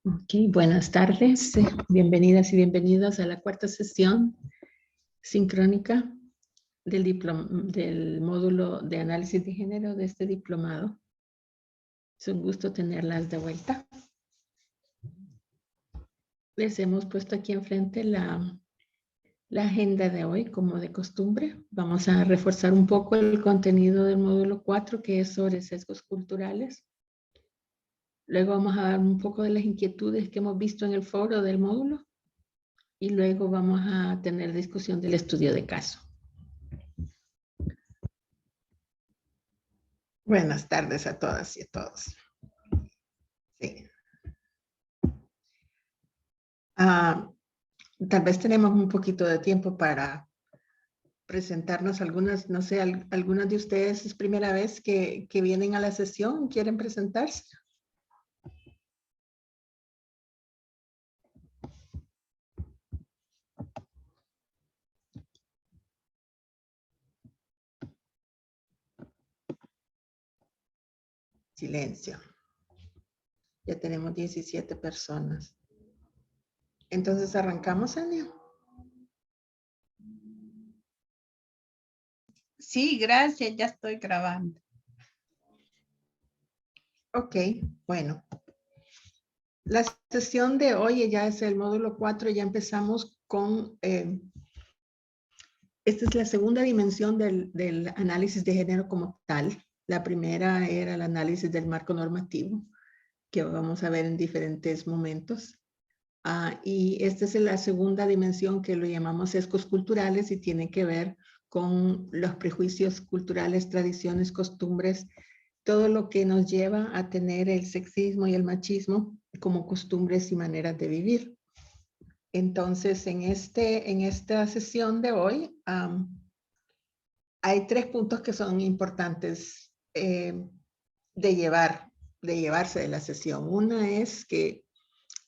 Ok, buenas tardes. Bienvenidas y bienvenidos a la cuarta sesión sincrónica del módulo de análisis de género de este diplomado. Es un gusto tenerlas de vuelta. Les hemos puesto aquí enfrente la agenda de hoy, como de costumbre. Vamos a reforzar un poco el contenido del módulo 4, que es sobre sesgos culturales. Luego vamos a dar un poco de las inquietudes que hemos visto en el foro del módulo. Y luego vamos a tener discusión del estudio de caso. Buenas tardes a todas y a todos. Sí. Tal vez tenemos un poquito de tiempo para presentarnos algunas, no sé, algunas de ustedes es primera vez que vienen a la sesión, ¿quieren presentarse? Silencio. Ya tenemos 17 personas. Entonces, ¿arrancamos, Ania? Sí, gracias, ya estoy grabando. Ok, bueno. La sesión de hoy ya es el módulo 4, ya empezamos con... esta es la segunda dimensión del análisis de género como tal. La primera era el análisis del marco normativo, que vamos a ver en diferentes momentos. Y esta es la segunda dimensión que lo llamamos sesgos culturales y tiene que ver con los prejuicios culturales, tradiciones, costumbres, todo lo que nos lleva a tener el sexismo y el machismo como costumbres y maneras de vivir. Entonces, en esta sesión de hoy, hay 3 puntos que son importantes de llevarse de la sesión. Una es que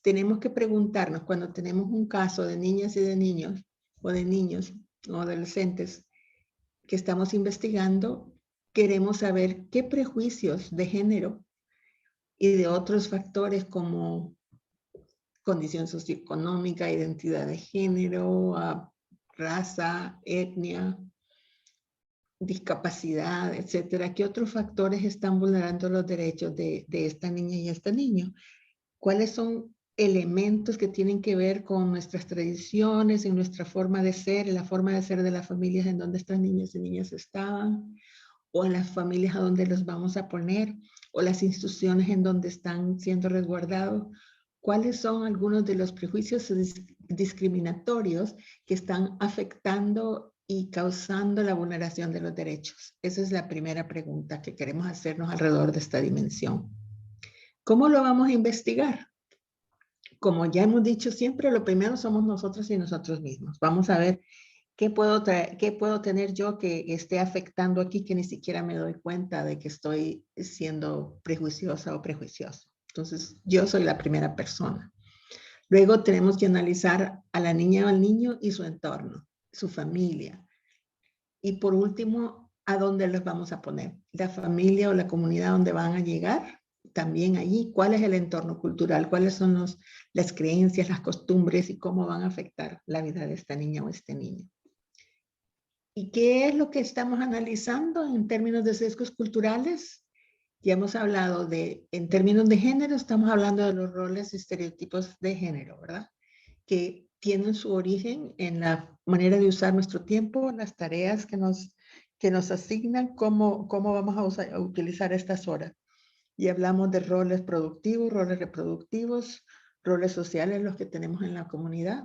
tenemos que preguntarnos cuando tenemos un caso de niñas y de niños, o de niños o adolescentes que estamos investigando, queremos saber qué prejuicios de género y de otros factores como condición socioeconómica, identidad de género, raza, etnia, discapacidad, etcétera, ¿qué otros factores están vulnerando los derechos de esta niña y este niño? ¿Cuáles son elementos que tienen que ver con nuestras tradiciones, en nuestra forma de ser, en la forma de ser de las familias en donde estas niñas y niñas estaban, o en las familias a donde los vamos a poner, o las instituciones en donde están siendo resguardados? ¿Cuáles son algunos de los prejuicios discriminatorios que están afectando y causando la vulneración de los derechos? Esa es la primera pregunta que queremos hacernos alrededor de esta dimensión. ¿Cómo lo vamos a investigar? Como ya hemos dicho siempre, lo primero somos nosotros y nosotros mismos. Vamos a ver qué puedo tener yo que esté afectando aquí que ni siquiera me doy cuenta de que estoy siendo prejuiciosa o prejuicioso. Entonces, yo soy la primera persona. Luego tenemos que analizar a la niña o al niño y su entorno, su familia. Y por último, ¿a dónde los vamos a poner? La familia o la comunidad donde van a llegar, también allí, ¿cuál es el entorno cultural? ¿Cuáles son las creencias, las costumbres y cómo van a afectar la vida de esta niña o este niño? ¿Y qué es lo que estamos analizando en términos de sesgos culturales? Ya hemos hablado en términos de género, estamos hablando de los roles y estereotipos de género, ¿verdad? Que tienen su origen en la manera de usar nuestro tiempo, las tareas que nos asignan, cómo vamos a utilizar estas horas. Y hablamos de roles productivos, roles reproductivos, roles sociales, los que tenemos en la comunidad.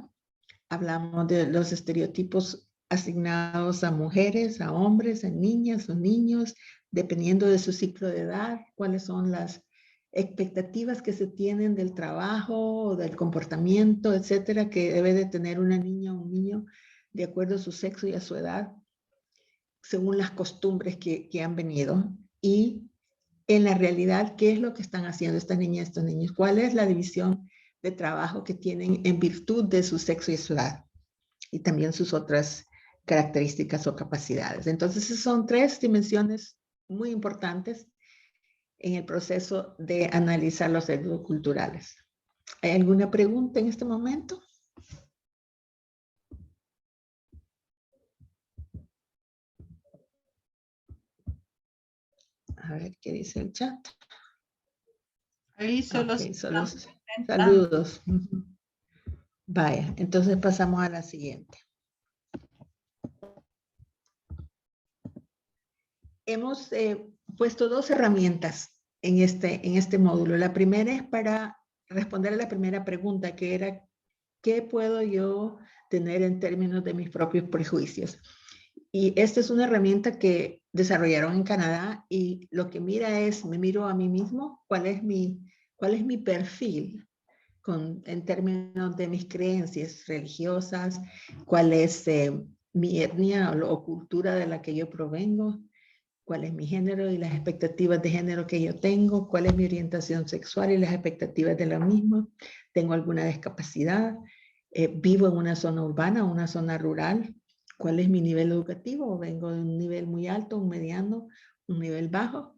Hablamos de los estereotipos asignados a mujeres, a hombres, a niñas o niños, dependiendo de su ciclo de edad, cuáles son las expectativas que se tienen del trabajo o del comportamiento, etcétera, que debe de tener una niña o un niño de acuerdo a su sexo y a su edad, según las costumbres que han venido. Y en la realidad, ¿qué es lo que están haciendo estas niñas y estos niños? ¿Cuál es la división de trabajo que tienen en virtud de su sexo y su edad? Y también sus otras características o capacidades. Entonces, son 3 dimensiones muy importantes en el proceso de analizar los sesgos culturales. ¿Hay alguna pregunta en este momento? A ver qué dice el chat. Ahí solo Ok, solo estamos comentando. saludos. Ujú. Vaya, entonces pasamos a la siguiente. Hemos puesto dos herramientas en este módulo. La primera es para responder a la primera pregunta, que era, ¿qué puedo yo tener en términos de mis propios prejuicios? Y esta es una herramienta que desarrollaron en Canadá y lo que mira es, me miro a mí mismo, cuál es mi perfil en términos de mis creencias religiosas, cuál es mi etnia o cultura de la que yo provengo, cuál es mi género y las expectativas de género que yo tengo, cuál es mi orientación sexual y las expectativas de la misma, tengo alguna discapacidad, vivo en una zona urbana, una zona rural, cuál es mi nivel educativo, vengo de un nivel muy alto, un mediano, un nivel bajo,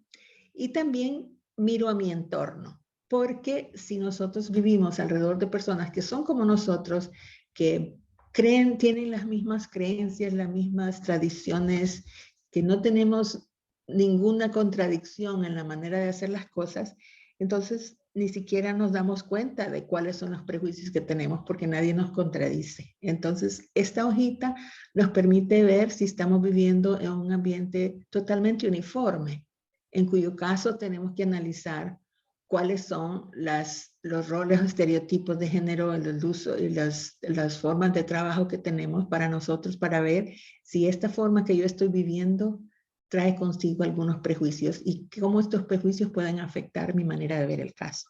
y también miro a mi entorno, porque si nosotros vivimos alrededor de personas que son como nosotros, que creen, tienen las mismas creencias, las mismas tradiciones, que no tenemos ninguna contradicción en la manera de hacer las cosas, entonces ni siquiera nos damos cuenta de cuáles son los prejuicios que tenemos porque nadie nos contradice. Entonces, esta hojita nos permite ver si estamos viviendo en un ambiente totalmente uniforme, en cuyo caso tenemos que analizar cuáles son los roles o estereotipos de género, el uso y las formas de trabajo que tenemos para nosotros, para ver si esta forma que yo estoy viviendo trae consigo algunos prejuicios y cómo estos prejuicios pueden afectar mi manera de ver el caso.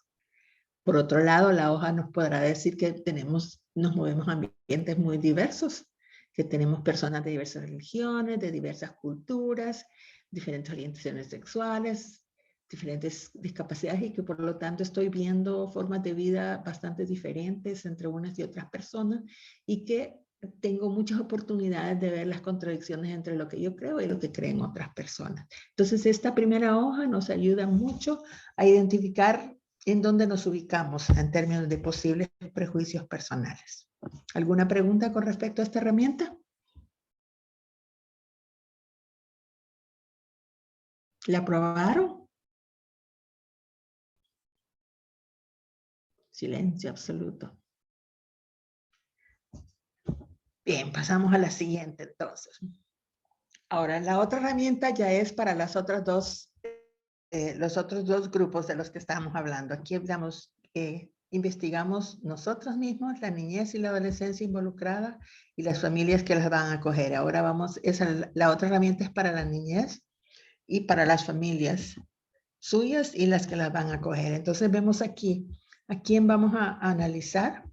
Por otro lado, la hoja nos podrá decir que nos movemos en ambientes muy diversos, que tenemos personas de diversas religiones, de diversas culturas, diferentes orientaciones sexuales, diferentes discapacidades y que por lo tanto estoy viendo formas de vida bastante diferentes entre unas y otras personas y que tengo muchas oportunidades de ver las contradicciones entre lo que yo creo y lo que creen otras personas. Entonces, esta primera hoja nos ayuda mucho a identificar en dónde nos ubicamos en términos de posibles prejuicios personales. ¿Alguna pregunta con respecto a esta herramienta? ¿La aprobaron? Silencio absoluto. Bien, pasamos a la siguiente entonces. Ahora, la otra herramienta ya es para los otros dos grupos de los que estábamos hablando. Aquí investigamos nosotros mismos, la niñez y la adolescencia involucrada y las familias que las van a acoger. Ahora la otra herramienta es para la niñez y para las familias suyas y las que las van a acoger. Entonces vemos aquí a quién vamos a analizar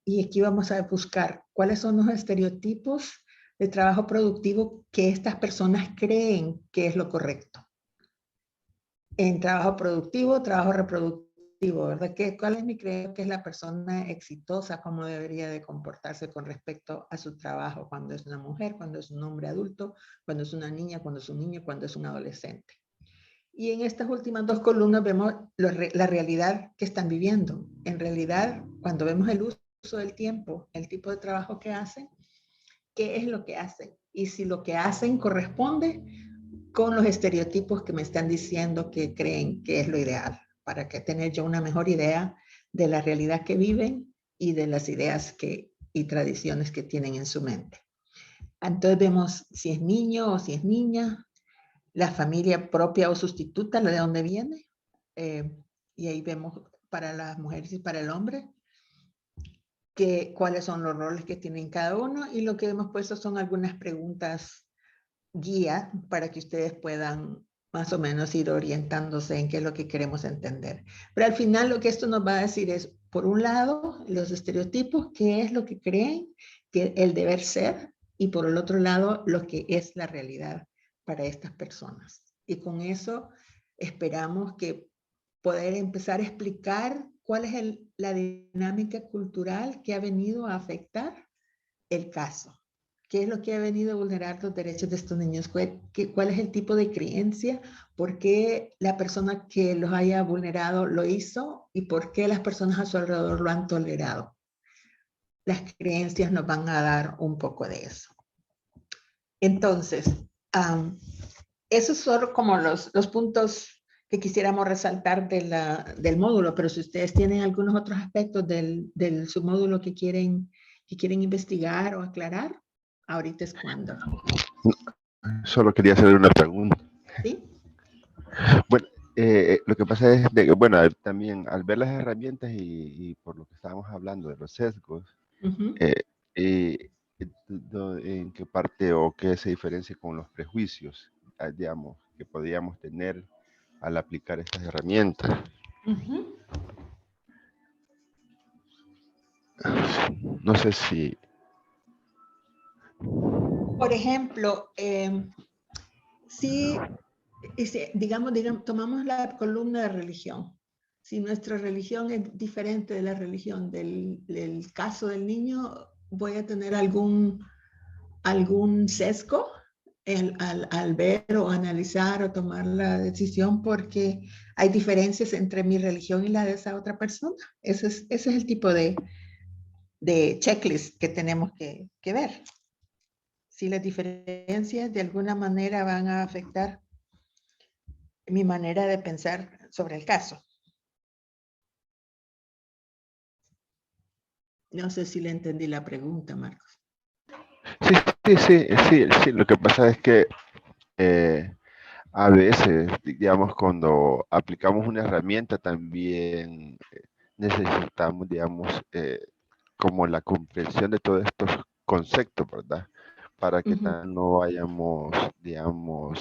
y aquí vamos a buscar cuáles son los estereotipos de trabajo productivo que estas personas creen que es lo correcto. En trabajo productivo, trabajo reproductivo, ¿verdad? ¿Cuál es mi creencia que es la persona exitosa, cómo debería de comportarse con respecto a su trabajo cuando es una mujer, cuando es un hombre adulto, cuando es una niña, cuando es un niño, cuando es un adolescente? Y en estas últimas dos columnas vemos la realidad que están viviendo. En realidad, cuando vemos el uso del tiempo, el tipo de trabajo que hacen, qué es lo que hacen y si lo que hacen corresponde con los estereotipos que me están diciendo que creen que es lo ideal, para que tener yo una mejor idea de la realidad que viven y de las ideas y tradiciones que tienen en su mente. Entonces vemos si es niño o si es niña, la familia propia o sustituta, de dónde viene, y ahí vemos para las mujeres y para el hombre cuáles son los roles que tienen cada uno, y lo que hemos puesto son algunas preguntas guía para que ustedes puedan más o menos ir orientándose en qué es lo que queremos entender. Pero al final lo que esto nos va a decir es, por un lado, los estereotipos, qué es lo que creen que el deber ser, y por el otro lado, lo que es la realidad para estas personas. Y con eso esperamos que poder empezar a explicar cuál es la dinámica cultural que ha venido a afectar el caso. ¿Qué es lo que ha venido a vulnerar los derechos de estos niños? ¿Cuál es el tipo de creencia? ¿Por qué la persona que los haya vulnerado lo hizo? y por qué las personas a su alrededor lo han tolerado. Las creencias nos van a dar un poco de eso. Entonces, esos son como los puntos que quisiéramos resaltar del módulo, pero si ustedes tienen algunos otros aspectos del submódulo que quieren investigar o aclarar, ahorita es cuando. Solo quería hacer una pregunta. ¿Sí? Bueno, lo que pasa es que, bueno, también al ver las herramientas y por lo que estábamos hablando de los sesgos, ¿en qué parte o qué se diferencia con los prejuicios, digamos, que podríamos tener al aplicar estas herramientas? No sé si... Por ejemplo, si digamos, tomamos la columna de religión. Si nuestra religión es diferente de la religión del caso del niño, voy a tener algún sesgo al ver o analizar o tomar la decisión porque hay diferencias entre mi religión y la de esa otra persona. Ese es el tipo de checklist que tenemos que ver. Si las diferencias de alguna manera van a afectar mi manera de pensar sobre el caso. No sé si le entendí la pregunta, Marcos. Sí. Lo que pasa es que a veces, digamos, cuando aplicamos una herramienta también necesitamos, digamos, como la comprensión de todos estos conceptos, ¿verdad? Para que no vayamos, digamos,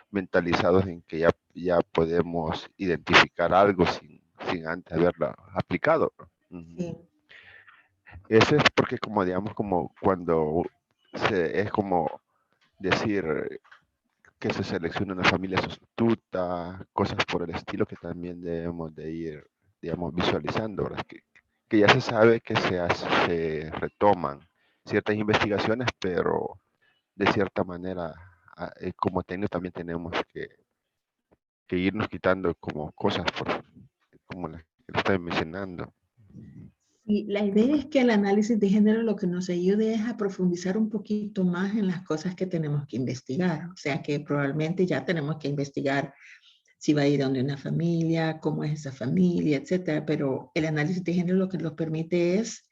mentalizados en que ya podemos identificar algo sin antes haberlo aplicado. Sí. Eso es porque como, digamos, como cuando es como decir que se selecciona una familia sustituta, cosas por el estilo que también debemos de ir, digamos, visualizando, ¿verdad? Que ya se sabe que se retoman ciertas investigaciones, pero de cierta manera, como técnicos también tenemos que irnos quitando como cosas como las que estoy mencionando. Y la idea es que el análisis de género lo que nos ayude es a profundizar un poquito más en las cosas que tenemos que investigar. O sea que probablemente ya tenemos que investigar si va a ir a donde una familia, cómo es esa familia, etcétera. Pero el análisis de género lo que nos permite es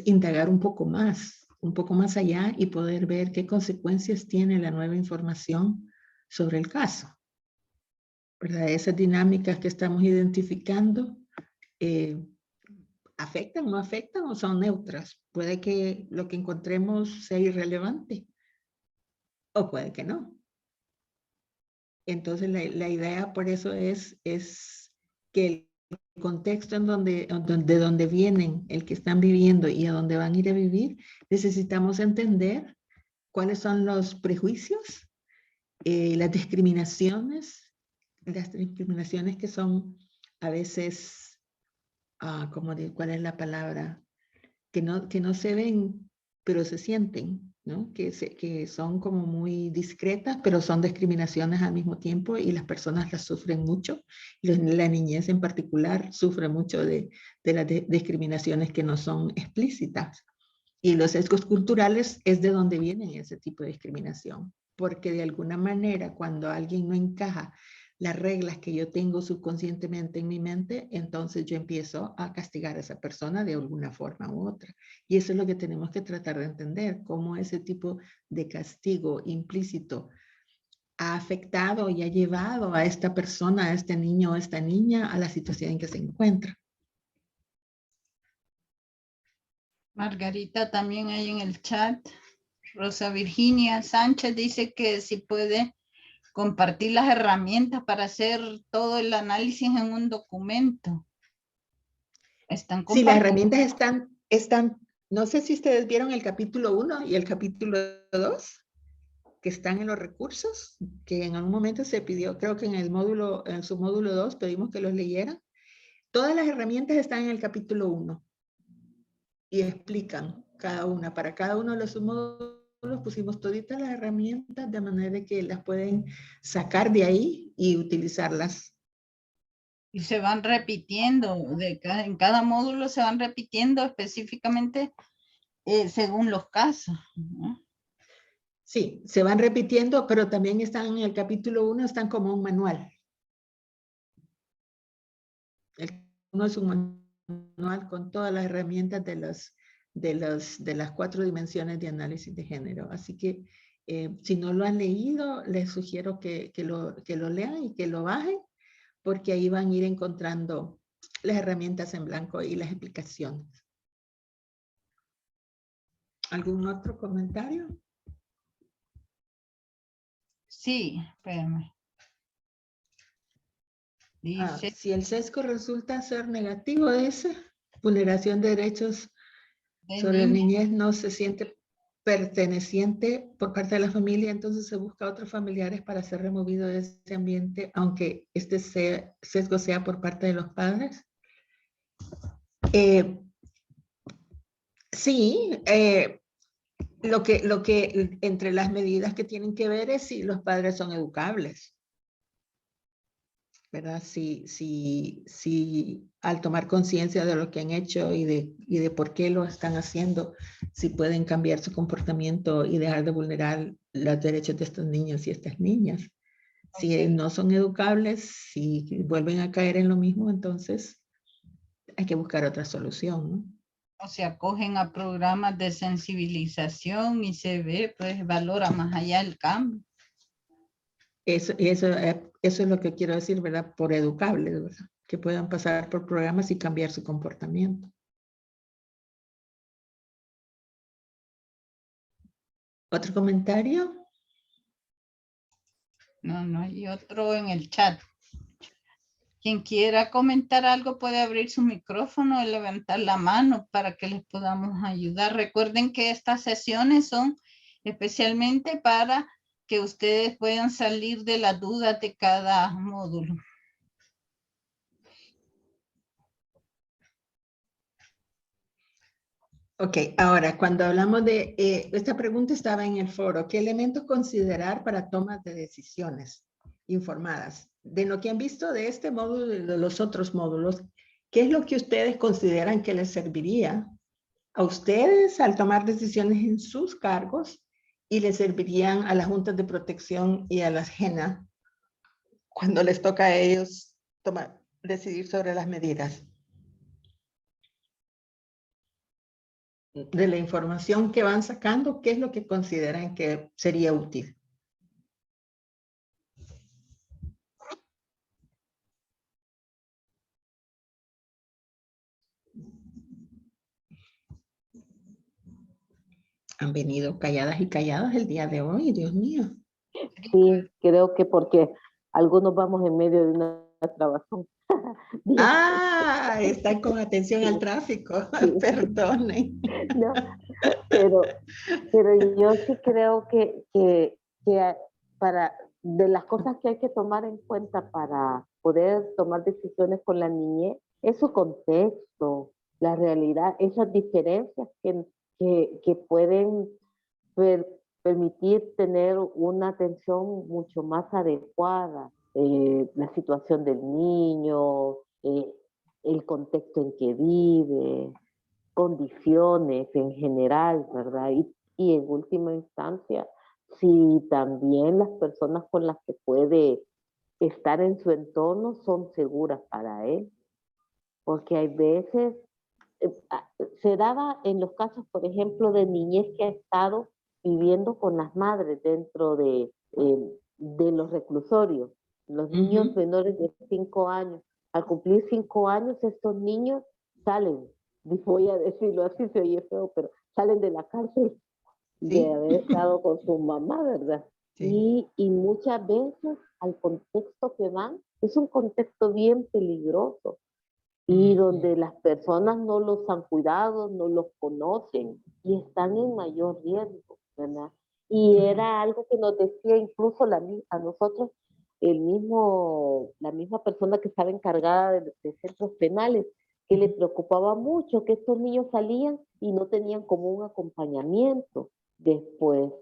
indagar un poco más allá y poder ver qué consecuencias tiene la nueva información sobre el caso. ¿Verdad? Esas dinámicas que estamos identificando ¿afectan, no afectan o son neutras? Puede que lo que encontremos sea irrelevante o puede que no. Entonces la idea por eso es que el contexto de donde vienen, el que están viviendo y a donde van a ir a vivir, necesitamos entender cuáles son los prejuicios, las discriminaciones que son a veces, ¿cuál es la palabra? Que no se ven, pero se sienten, ¿no? Que son como muy discretas, pero son discriminaciones al mismo tiempo y las personas las sufren mucho. La niñez en particular sufre mucho de las discriminaciones que no son explícitas. Y los sesgos culturales es de donde viene ese tipo de discriminación, porque de alguna manera cuando alguien no encaja las reglas que yo tengo subconscientemente en mi mente, entonces yo empiezo a castigar a esa persona de alguna forma u otra. Y eso es lo que tenemos que tratar de entender, cómo ese tipo de castigo implícito ha afectado y ha llevado a esta persona, a este niño o a esta niña a la situación en que se encuentra. Margarita también hay en el chat. Rosa Virginia Sánchez dice que si puede compartir las herramientas para hacer todo el análisis en un documento. Sí, las herramientas están, no sé si ustedes vieron el capítulo 1 y el capítulo 2, que están en los recursos, que en algún momento se pidió, creo que en su módulo 2 pedimos que los leyeran. Todas las herramientas están en el capítulo 1 y explican cada una. Para cada uno de los submódulos pusimos toditas las herramientas de manera que las pueden sacar de ahí y utilizarlas Y se van repitiendo, en cada módulo se van repitiendo específicamente según los casos, ¿no? Sí, se van repitiendo, pero también están en el capítulo 1, están como un manual. El 1 es un manual con todas las herramientas de las 4 dimensiones de análisis de género. Así que si no lo han leído, les sugiero que lo lean y que lo bajen, porque ahí van a ir encontrando las herramientas en blanco y las explicaciones. ¿Algún otro comentario? Sí, espérame. Dice, Si el sesgo resulta ser negativo, ese, vulneración de derechos sobre la niñez, no se siente perteneciente por parte de la familia, entonces se busca otros familiares para ser removido de ese ambiente, aunque este sesgo sea por parte de los padres. Sí, lo que entre las medidas que tienen que ver es si los padres son educables, ¿verdad? Si al tomar conciencia de lo que han hecho y de por qué lo están haciendo, si pueden cambiar su comportamiento y dejar de vulnerar los derechos de estos niños y estas niñas. Si no son educables, si vuelven a caer en lo mismo, entonces hay que buscar otra solución, ¿no? O se acogen a programas de sensibilización y se ve, pues valora más allá el cambio. Eso es lo que quiero decir, ¿verdad? Por educables, ¿verdad? Que puedan pasar por programas y cambiar su comportamiento. ¿Otro comentario? No hay otro en el chat. Quien quiera comentar algo puede abrir su micrófono y levantar la mano para que les podamos ayudar. Recuerden que estas sesiones son especialmente para que ustedes puedan salir de las dudas de cada módulo. Ok, ahora, cuando hablamos de, esta pregunta estaba en el foro, ¿qué elementos considerar para tomas de decisiones informadas? De lo que han visto de este módulo y de los otros módulos, ¿qué es lo que ustedes consideran que les serviría a ustedes al tomar decisiones en sus cargos y les servirían a las juntas de protección y a las JENA cuando les toca a ellos decidir sobre las medidas? De la información que van sacando, ¿qué es lo que consideran que sería útil? Han venido calladas y calladas el día de hoy, Dios mío. Sí, creo que porque algunos vamos en medio de una trabazón. Ah, están con atención al tráfico, Sí. perdonen. No, pero yo sí creo que para, de las cosas que hay que tomar en cuenta para poder tomar decisiones con la niñez, es su contexto, la realidad, esas diferencias que pueden permitir tener una atención mucho más adecuada, la situación del niño, el contexto en que vive, condiciones en general, ¿verdad? Y en última instancia, si también las personas con las que puede estar en su entorno son seguras para él, porque hay veces, se daba en los casos, por ejemplo, de niñez que ha estado viviendo con las madres dentro de los reclusorios, los niños menores de 5 años. Al cumplir 5 años, estos niños salen, voy a decirlo así, se oye feo, pero salen de la cárcel de haber estado con su mamá, ¿verdad? Sí. Y muchas veces al contexto que van, es un contexto bien peligroso y donde las personas no los han cuidado, no los conocen y están en mayor riesgo, ¿verdad? Y era algo que nos decía incluso a nosotros la misma persona que estaba encargada de centros penales, que le preocupaba mucho que estos niños salían y no tenían como un acompañamiento después.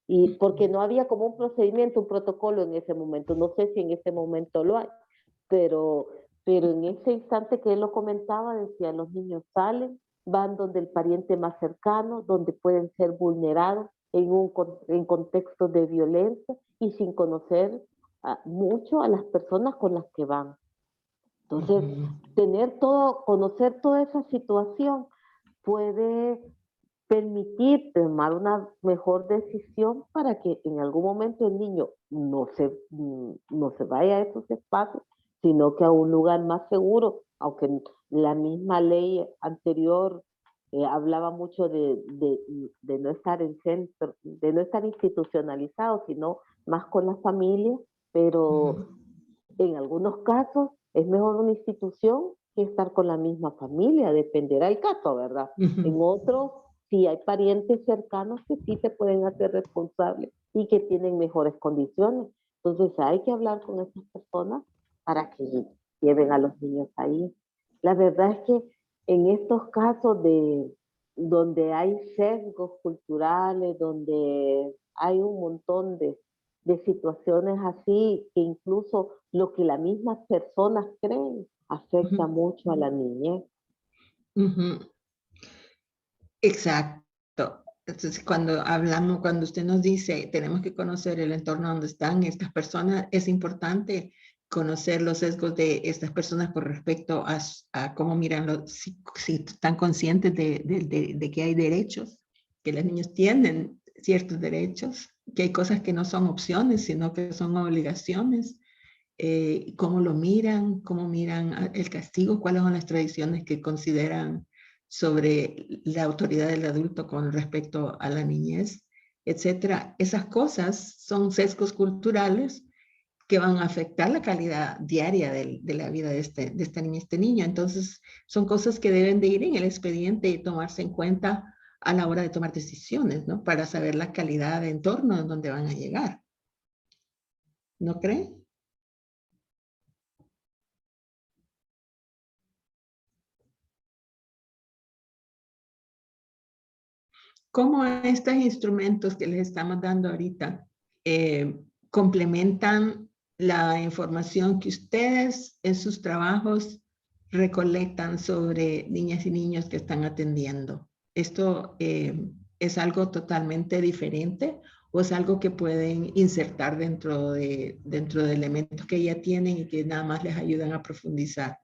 Y porque no había como un procedimiento, un protocolo en ese momento. No sé si en ese momento lo hay, pero pero en ese instante que él lo comentaba, decía, los niños salen, van donde el pariente más cercano, donde pueden ser vulnerados en contextos de violencia y sin conocer mucho a las personas con las que van. Entonces, conocer toda esa situación puede permitir tomar una mejor decisión para que en algún momento el niño no se vaya a esos espacios, sino que a un lugar más seguro, aunque la misma ley anterior hablaba mucho de no estar en centro, de no estar institucionalizado, sino más con la familia, pero en algunos casos es mejor una institución que estar con la misma familia, dependerá el caso, ¿verdad? En otros, sí hay parientes cercanos que sí se pueden hacer responsables y que tienen mejores condiciones. Entonces hay que hablar con esas personas para que lleven a los niños ahí. La verdad es que en estos casos donde hay sesgos culturales, donde hay un montón de situaciones así, que incluso lo que las mismas personas creen afecta mucho a la niñez. Exacto. Entonces, cuando usted nos dice, tenemos que conocer el entorno donde están estas personas, es importante conocer los sesgos de estas personas con respecto a cómo miran, si están conscientes de que hay derechos, que los niños tienen ciertos derechos, que hay cosas que no son opciones, sino que son obligaciones. Cómo miran el castigo, cuáles son las tradiciones que consideran sobre la autoridad del adulto con respecto a la niñez, etcétera. Esas cosas son sesgos culturales que van a afectar la calidad diaria de la vida de esta niña, este niño. Entonces, son cosas que deben de ir en el expediente y tomarse en cuenta a la hora de tomar decisiones, ¿no? Para saber la calidad de entorno en donde van a llegar. ¿No cree? ¿Cómo estos instrumentos que les estamos dando ahorita complementan la información que ustedes en sus trabajos recolectan sobre niñas y niños que están atendiendo? ¿Esto es algo totalmente diferente o es algo que pueden insertar dentro de elementos que ya tienen y que nada más les ayudan a profundizar?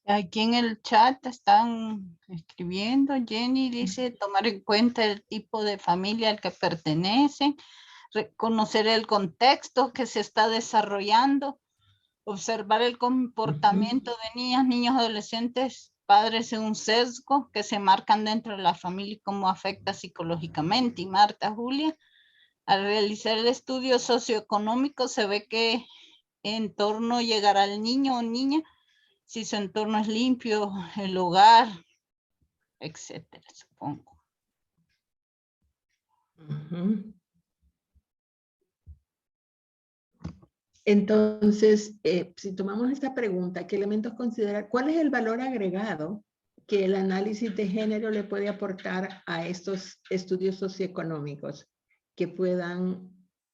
Aquí en el chat están escribiendo. Jenny dice tomar en cuenta el tipo de familia al que pertenecen, reconocer el contexto que se está desarrollando, observar el comportamiento de niñas, niños, adolescentes, padres en un sesgo que se marcan dentro de la familia y cómo afecta psicológicamente. Y Marta Julia, al realizar el estudio socioeconómico se ve que en torno a llegar al niño o niña, si su entorno es limpio, el hogar, etcétera, supongo. Entonces, si tomamos esta pregunta, ¿qué elementos considerar? ¿Cuál es el valor agregado que el análisis de género le puede aportar a estos estudios socioeconómicos que puedan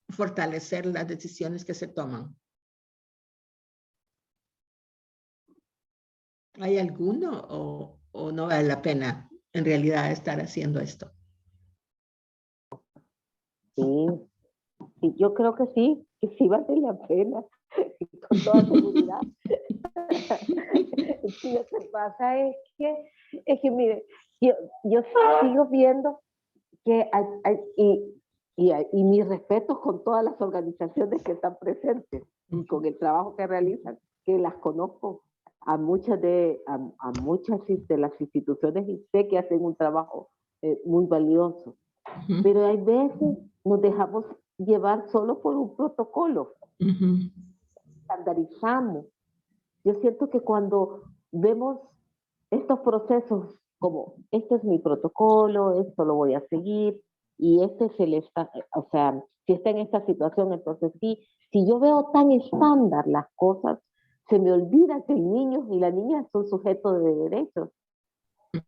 fortalecer las decisiones que se toman? ¿Hay alguno o no vale la pena en realidad estar haciendo esto? Sí, sí, yo creo que sí vale la pena, con toda seguridad. Sí, lo que pasa es que mire, yo sigo viendo que y mis respetos con todas las organizaciones que están presentes y con el trabajo que realizan, que las conozco a muchas de las instituciones y sé que hacen un trabajo muy valioso. Pero hay veces nos dejamos llevar solo por un protocolo. Estandarizamos. Yo siento que cuando vemos estos procesos como, este es mi protocolo, esto lo voy a seguir, y este es o sea, si está en esta situación, entonces sí, si yo veo tan estándar las cosas, se me olvida que el niño y la niña son sujetos de derechos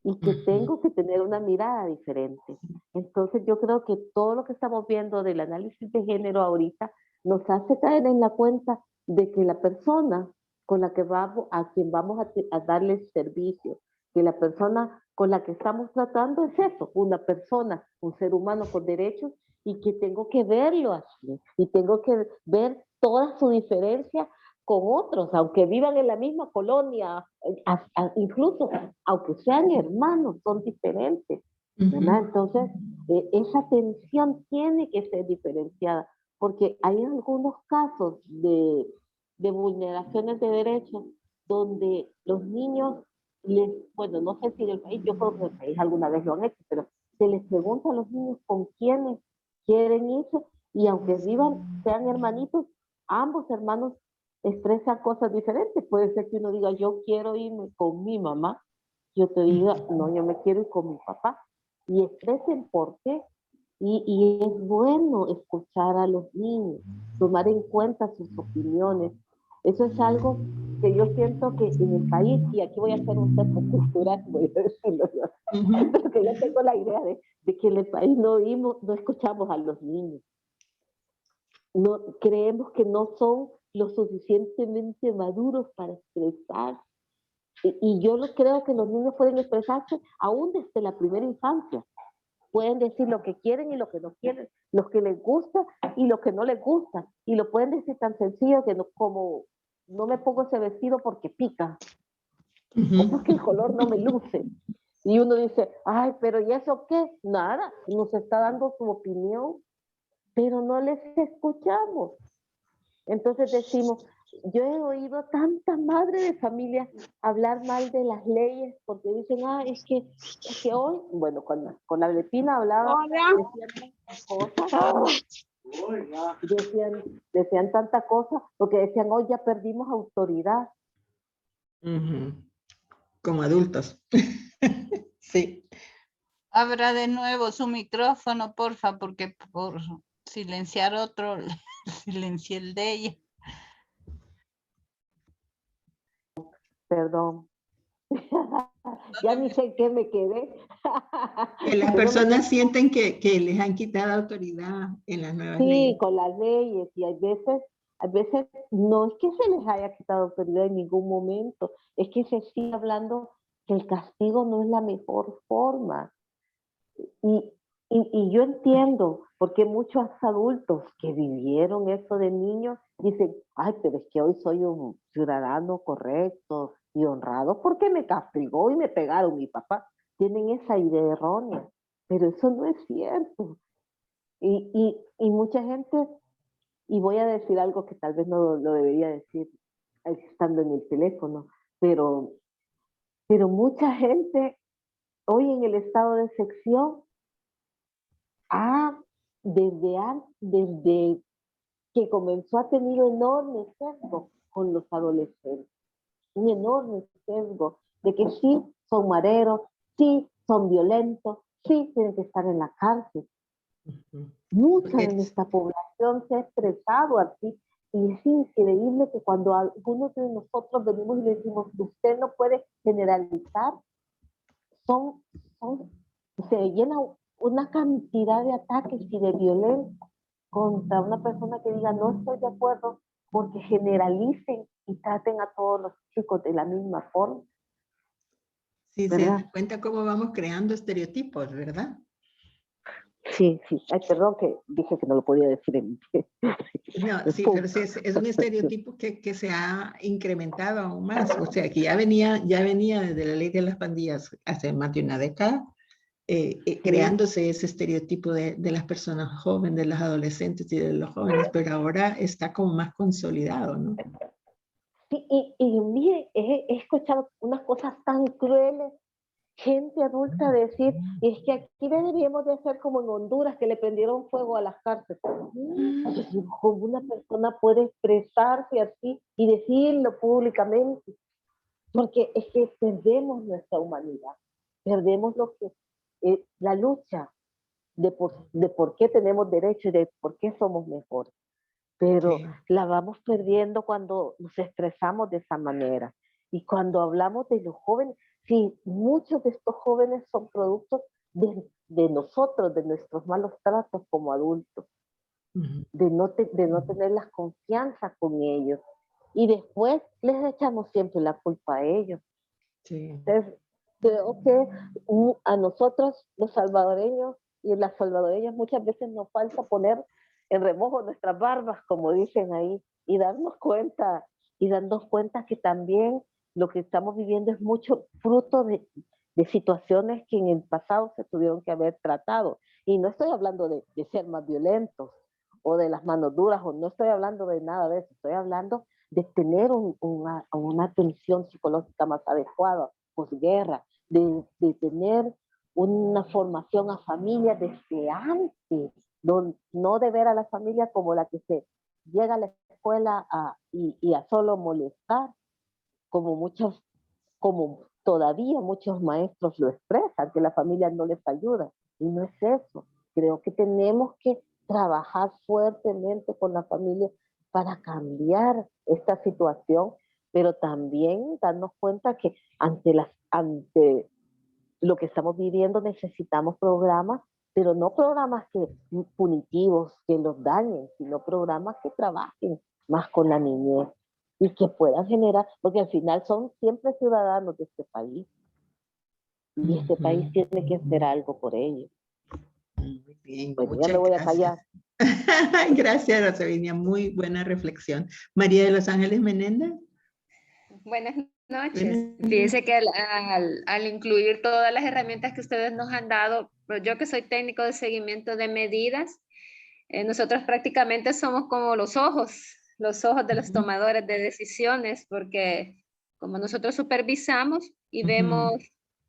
y que tengo que tener una mirada diferente. Entonces yo creo que todo lo que estamos viendo del análisis de género ahorita nos hace caer en la cuenta de que la persona con la que vamos, a quien vamos a darle servicio, que la persona con la que estamos tratando es eso, una persona, un ser humano con derechos, y que tengo que verlo así, y tengo que ver toda su diferencia con otros, aunque vivan en la misma colonia, incluso aunque sean hermanos, son diferentes, ¿verdad? Entonces, esa atención tiene que ser diferenciada, porque hay algunos casos de vulneraciones de derechos donde los niños bueno, no sé si en el país, yo creo que en el país alguna vez lo han hecho, pero se les pregunta a los niños con quiénes quieren irse, y aunque vivan, sean hermanitos, ambos hermanos expresan cosas diferentes. Puede ser que uno diga, yo quiero irme con mi mamá, yo te diga, no, yo me quiero ir con mi papá, y expresen por qué. Y es bueno escuchar a los niños, tomar en cuenta sus opiniones. Eso es algo que yo siento que en el país, y aquí voy a hacer un sesgo cultural, voy a decirlo yo, porque yo tengo la idea de que en el país no escuchamos a los niños. No, creemos que no son lo suficientemente maduros para expresar. Y yo creo que los niños pueden expresarse aún desde la primera infancia. Pueden decir lo que quieren y lo que no quieren, lo que les gusta y lo que no les gusta. Y lo pueden decir tan sencillo que como no me pongo ese vestido porque pica, o porque el color no me luce. Y uno dice, ay, pero ¿y eso qué? Nada, nos está dando su opinión, pero no les escuchamos. Entonces decimos, yo he oído tanta madre de familia hablar mal de las leyes, porque dicen, es que hoy, bueno, con la Betina hablaba, decían tanta cosa, porque decían, hoy ya perdimos autoridad. Como adultos. Sí. Abra de nuevo su micrófono, porfa, porque por silenciar otro, silencié el de ella. Perdón. Ya ni sé en qué me quedé. Que las personas sienten que les han quitado autoridad en las nuevas leyes. Sí, con las leyes, y a veces no es que se les haya quitado autoridad en ningún momento, es que se sigue hablando que el castigo no es la mejor forma. Y yo entiendo, porque muchos adultos que vivieron eso de niños dicen, ay, pero es que hoy soy un ciudadano correcto y honrado porque me castigó y me pegaron mi papá. Tienen esa idea errónea, pero eso no es cierto. Y mucha gente, y voy a decir algo que tal vez no lo debería decir estando en el teléfono, pero mucha gente hoy en el estado de excepción desde que comenzó a tener enorme sesgo con los adolescentes, un enorme sesgo de que sí son mareros, sí son violentos, sí tienen que estar en la cárcel. Mucha de nuestra población se ha expresado así, y es increíble que cuando algunos de nosotros venimos y le decimos que usted no puede generalizar, se llena una cantidad de ataques y de violencia contra una persona que diga no estoy de acuerdo, porque generalicen y traten a todos los chicos de la misma forma. Sí, se dan cuenta cómo vamos creando estereotipos, ¿verdad? Sí, sí. Ay, perdón que dije que no lo podía decir en No, sí, pero sí, es un estereotipo que se ha incrementado aún más. O sea, que ya venía desde la ley de las pandillas hace más de una década, creándose ese estereotipo de las personas jóvenes, de los adolescentes y de los jóvenes, pero ahora está como más consolidado, ¿no? Sí, y mire, he escuchado unas cosas tan crueles, gente adulta decir, y es que aquí deberíamos de hacer como en Honduras, que le prendieron fuego a las cárceles. ¿Cómo una persona puede expresarse así y decirlo públicamente? Porque es que perdemos nuestra humanidad, perdemos la lucha de por qué tenemos derecho y de por qué somos mejores. Pero la vamos perdiendo cuando nos expresamos de esa manera. Y cuando hablamos de los jóvenes, sí, muchos de estos jóvenes son productos de nosotros, de nuestros malos tratos como adultos, de no tener la confianza con ellos. y después les echamos siempre la culpa a ellos. Sí. Entonces, creo que a nosotros, los salvadoreños y las salvadoreñas, muchas veces nos falta poner en remojo nuestras barbas, como dicen ahí, y darnos cuenta que también lo que estamos viviendo es mucho fruto de situaciones que en el pasado se tuvieron que haber tratado. Y no estoy hablando de ser más violentos o de las manos duras, o no estoy hablando de nada de eso, estoy hablando de tener una atención psicológica más adecuada, posguerra, de tener una formación a familia desde antes, no de ver a la familia como la que se llega a la escuela y a solo molestar, como todavía muchos maestros lo expresan, que la familia no les ayuda. Y no es eso. Creo que tenemos que trabajar fuertemente con la familia para cambiar esta situación, pero también darnos cuenta que ante lo que estamos viviendo necesitamos programas, pero no programas punitivos que los dañen, sino programas que trabajen más con la niñez y que puedan generar, porque al final son siempre ciudadanos de este país y este país tiene que hacer algo por ellos. Muy bien, Bueno, muchas ya me voy gracias. a callar. Gracias, Rosavinia, muy buena reflexión. María de los Ángeles Menéndez. Buenas noches. Buenas Fíjense que al incluir todas las herramientas que ustedes nos han dado, pues yo que soy técnico de seguimiento de medidas, nosotros prácticamente somos como los ojos de los tomadores de decisiones, porque como nosotros supervisamos y vemos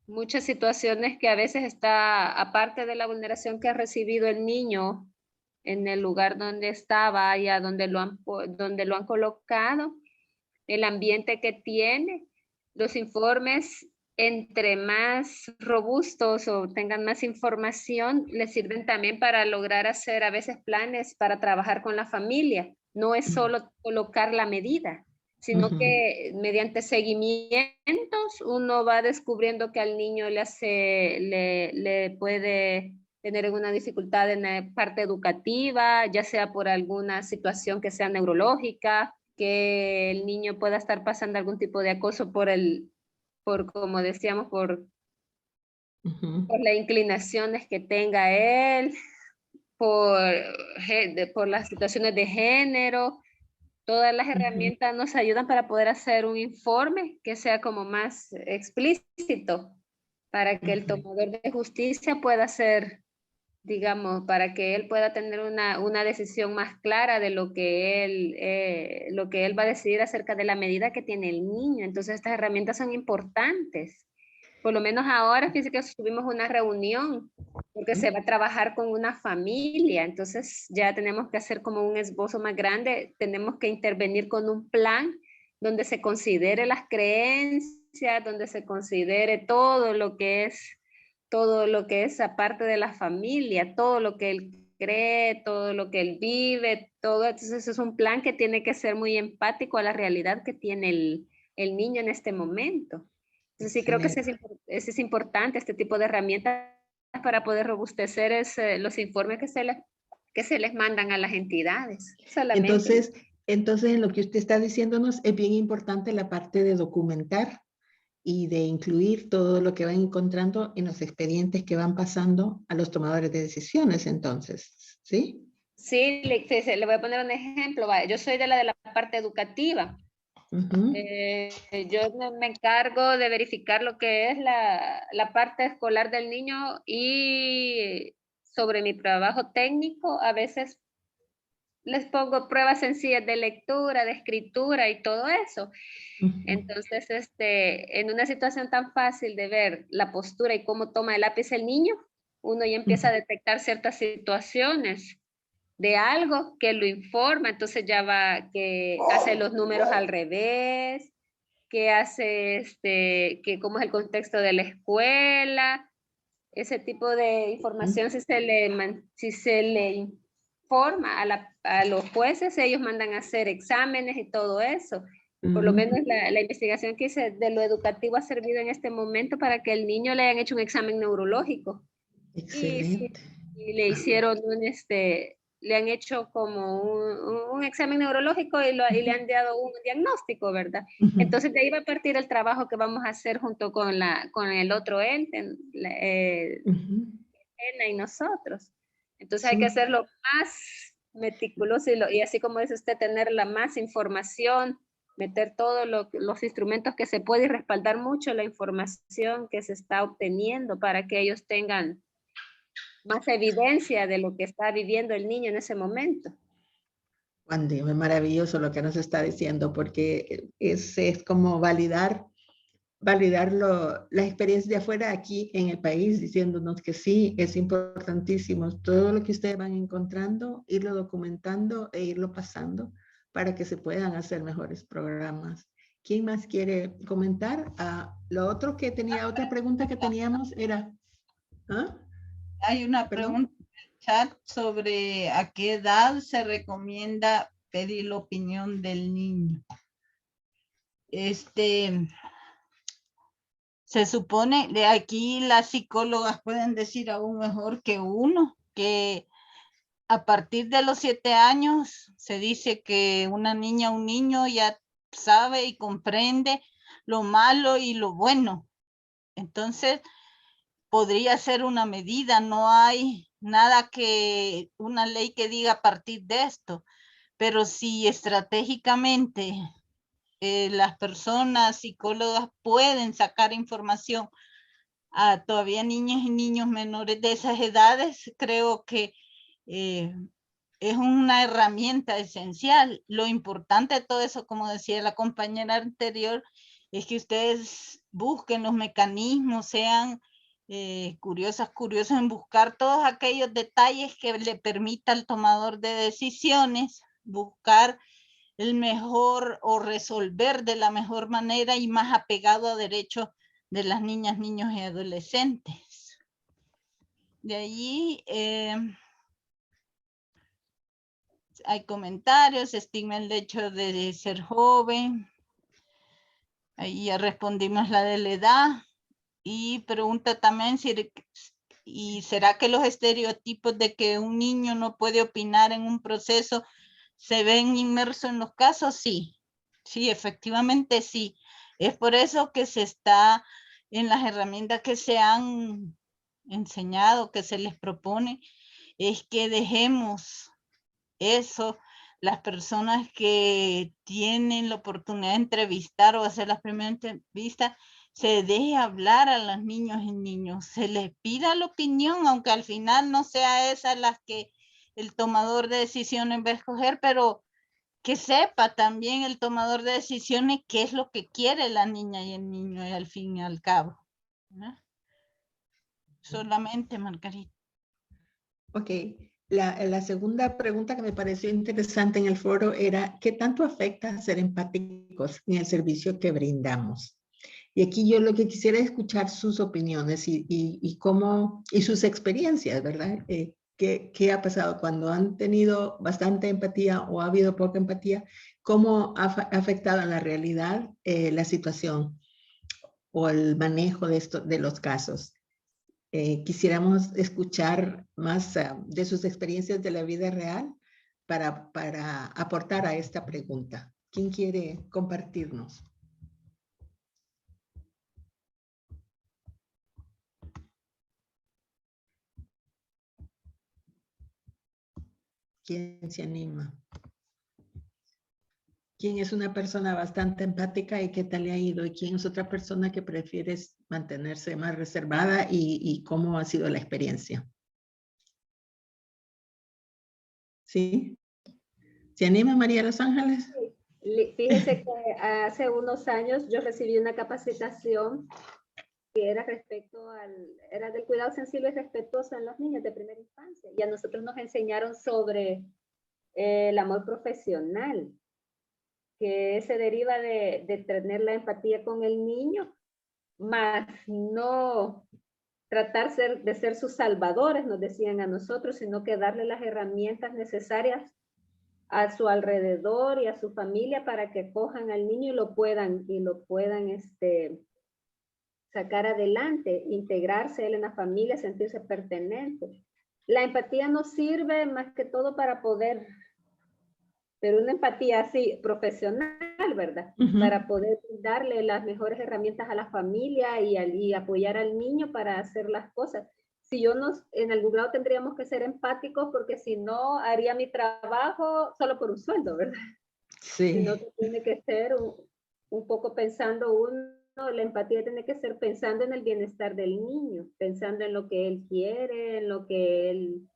muchas situaciones que a veces está, aparte de la vulneración que ha recibido el niño en el lugar donde estaba y a donde lo han colocado, el ambiente que tiene, los informes, entre más robustos o tengan más información, les sirven también para lograr hacer a veces planes para trabajar con la familia. No es solo colocar la medida, sino que mediante seguimientos uno va descubriendo que al niño le puede tener alguna dificultad en la parte educativa, ya sea por alguna situación que sea neurológica, que el niño pueda estar pasando algún tipo de acoso como decíamos, por las inclinaciones que tenga él, por las situaciones de género. Todas las herramientas nos ayudan para poder hacer un informe que sea como más explícito para que el tomador de justicia pueda ser, digamos, para que él pueda tener una decisión más clara de lo que él va a decidir acerca de la medida que tiene el niño. Entonces estas herramientas son importantes. Por lo menos ahora, fíjense que tuvimos una reunión, porque se va a trabajar con una familia, entonces ya tenemos que hacer como un esbozo más grande, tenemos que intervenir con un plan donde se considere las creencias, donde se considere todo lo que es aparte de la familia, todo lo que él cree, todo lo que él vive, todo. Entonces es un plan que tiene que ser muy empático a la realidad que tiene el niño en este momento. Entonces sí creo que es importante este tipo de herramientas para poder robustecer los informes que se les mandan a las entidades. Entonces, en lo que usted está diciéndonos es bien importante la parte de documentar y de incluir todo lo que van encontrando en los expedientes que van pasando a los tomadores de decisiones, entonces, ¿sí? Sí, le voy a poner un ejemplo. Yo soy de la parte educativa. Yo me encargo de verificar lo que es la parte escolar del niño y sobre mi trabajo técnico, a veces les pongo pruebas sencillas de lectura, de escritura y todo eso. Entonces, en una situación tan fácil de ver la postura y cómo toma el lápiz el niño, uno ya empieza a detectar ciertas situaciones de algo que lo informa, entonces ya va, que hace los números al revés, que hace, que cómo es el contexto de la escuela, ese tipo de información, si se le informa a los jueces, ellos mandan a hacer exámenes y todo eso. Por lo menos la investigación que hice de lo educativo ha servido en este momento para que el niño le hayan hecho un examen neurológico. Excelente. Y le hicieron le han hecho como un examen neurológico y le han dado un diagnóstico, ¿verdad? Entonces de ahí va a partir el trabajo que vamos a hacer junto con el otro ente, Elena y nosotros. Entonces hay que hacerlo más meticuloso y así como dice usted, tener la más información, meter todos los instrumentos que se puede y respaldar mucho la información que se está obteniendo para que ellos tengan más evidencia de lo que está viviendo el niño en ese momento. Juan Diego, es maravilloso lo que nos está diciendo, porque es como validar la experiencia de afuera aquí en el país, diciéndonos que sí, es importantísimo todo lo que ustedes van encontrando, irlo documentando e irlo pasando para que se puedan hacer mejores programas. ¿Quién más quiere comentar? Otra pregunta que teníamos era... ¿ah? Hay una ¿Perdón? pregunta en el chat sobre a qué edad se recomienda pedir la opinión del niño. Se supone, de aquí las psicólogas pueden decir aún mejor que uno, que a partir de los 7 años se dice que una niña o un niño ya sabe y comprende lo malo y lo bueno. Entonces, podría ser una medida, no hay una ley que diga a partir de esto, pero si estratégicamente las personas psicólogas pueden sacar información a todavía niñas y niños menores de esas edades, creo que es una herramienta esencial. Lo importante de todo eso, como decía la compañera anterior, es que ustedes busquen los mecanismos, sean curiosos en buscar todos aquellos detalles que le permita al tomador de decisiones buscar el mejor o resolver de la mejor manera y más apegado a derechos de las niñas, niños y adolescentes. De allí hay comentarios, estigma el hecho de ser joven. Ahí ya respondimos la de la edad. Y pregunta también ¿y será que los estereotipos de que un niño no puede opinar en un proceso se ven inmersos en los casos? Sí, efectivamente sí. Es por eso que se está en las herramientas que se han enseñado, que se les propone, es que dejemos eso, las personas que tienen la oportunidad de entrevistar o hacer las primeras entrevistas, se deje hablar a los niños y niños, se les pida la opinión, aunque al final no sea esa las que el tomador de decisiones va a escoger, pero que sepa también el tomador de decisiones qué es lo que quiere la niña y el niño y al fin y al cabo, ¿no? Solamente, Margarita. Ok. La segunda pregunta que me pareció interesante en el foro era, ¿qué tanto afecta ser empáticos en el servicio que brindamos? Y aquí yo lo que quisiera es escuchar sus opiniones y sus experiencias, ¿verdad? ¿Qué ha pasado cuando han tenido bastante empatía o ha habido poca empatía? ¿Cómo ha afectado en la realidad la situación o el manejo de los casos? Quisiéramos escuchar más de sus experiencias de la vida real para aportar a esta pregunta. ¿Quién quiere compartirnos? ¿Quién se anima? ¿Quién es una persona bastante empática y qué tal le ha ido? ¿Y quién es otra persona que prefiere mantenerse más reservada y cómo ha sido la experiencia? ¿Sí? ¿Se anima María Los Ángeles? Fíjese que hace unos años yo recibí una capacitación que era era del cuidado sensible y respetuoso en los niños de primera infancia. Y a nosotros nos enseñaron sobre el amor profesional, que se deriva de tener la empatía con el niño, más no tratar de ser sus salvadores, nos decían a nosotros, sino que darle las herramientas necesarias a su alrededor y a su familia para que cojan al niño y lo puedan sacar adelante, integrarse él en la familia, sentirse pertenente. la empatía nos sirve más que todo para poder, pero una empatía así profesional, ¿verdad? Para poder darle las mejores herramientas a la familia y apoyar al niño para hacer las cosas. Si yo no, en algún grado tendríamos que ser empáticos porque si no haría mi trabajo solo por un sueldo, ¿verdad? Sí. Sino que tiene que ser un poco pensando uno, la empatía tiene que ser pensando en el bienestar del niño, pensando en lo que él quiere, en lo que él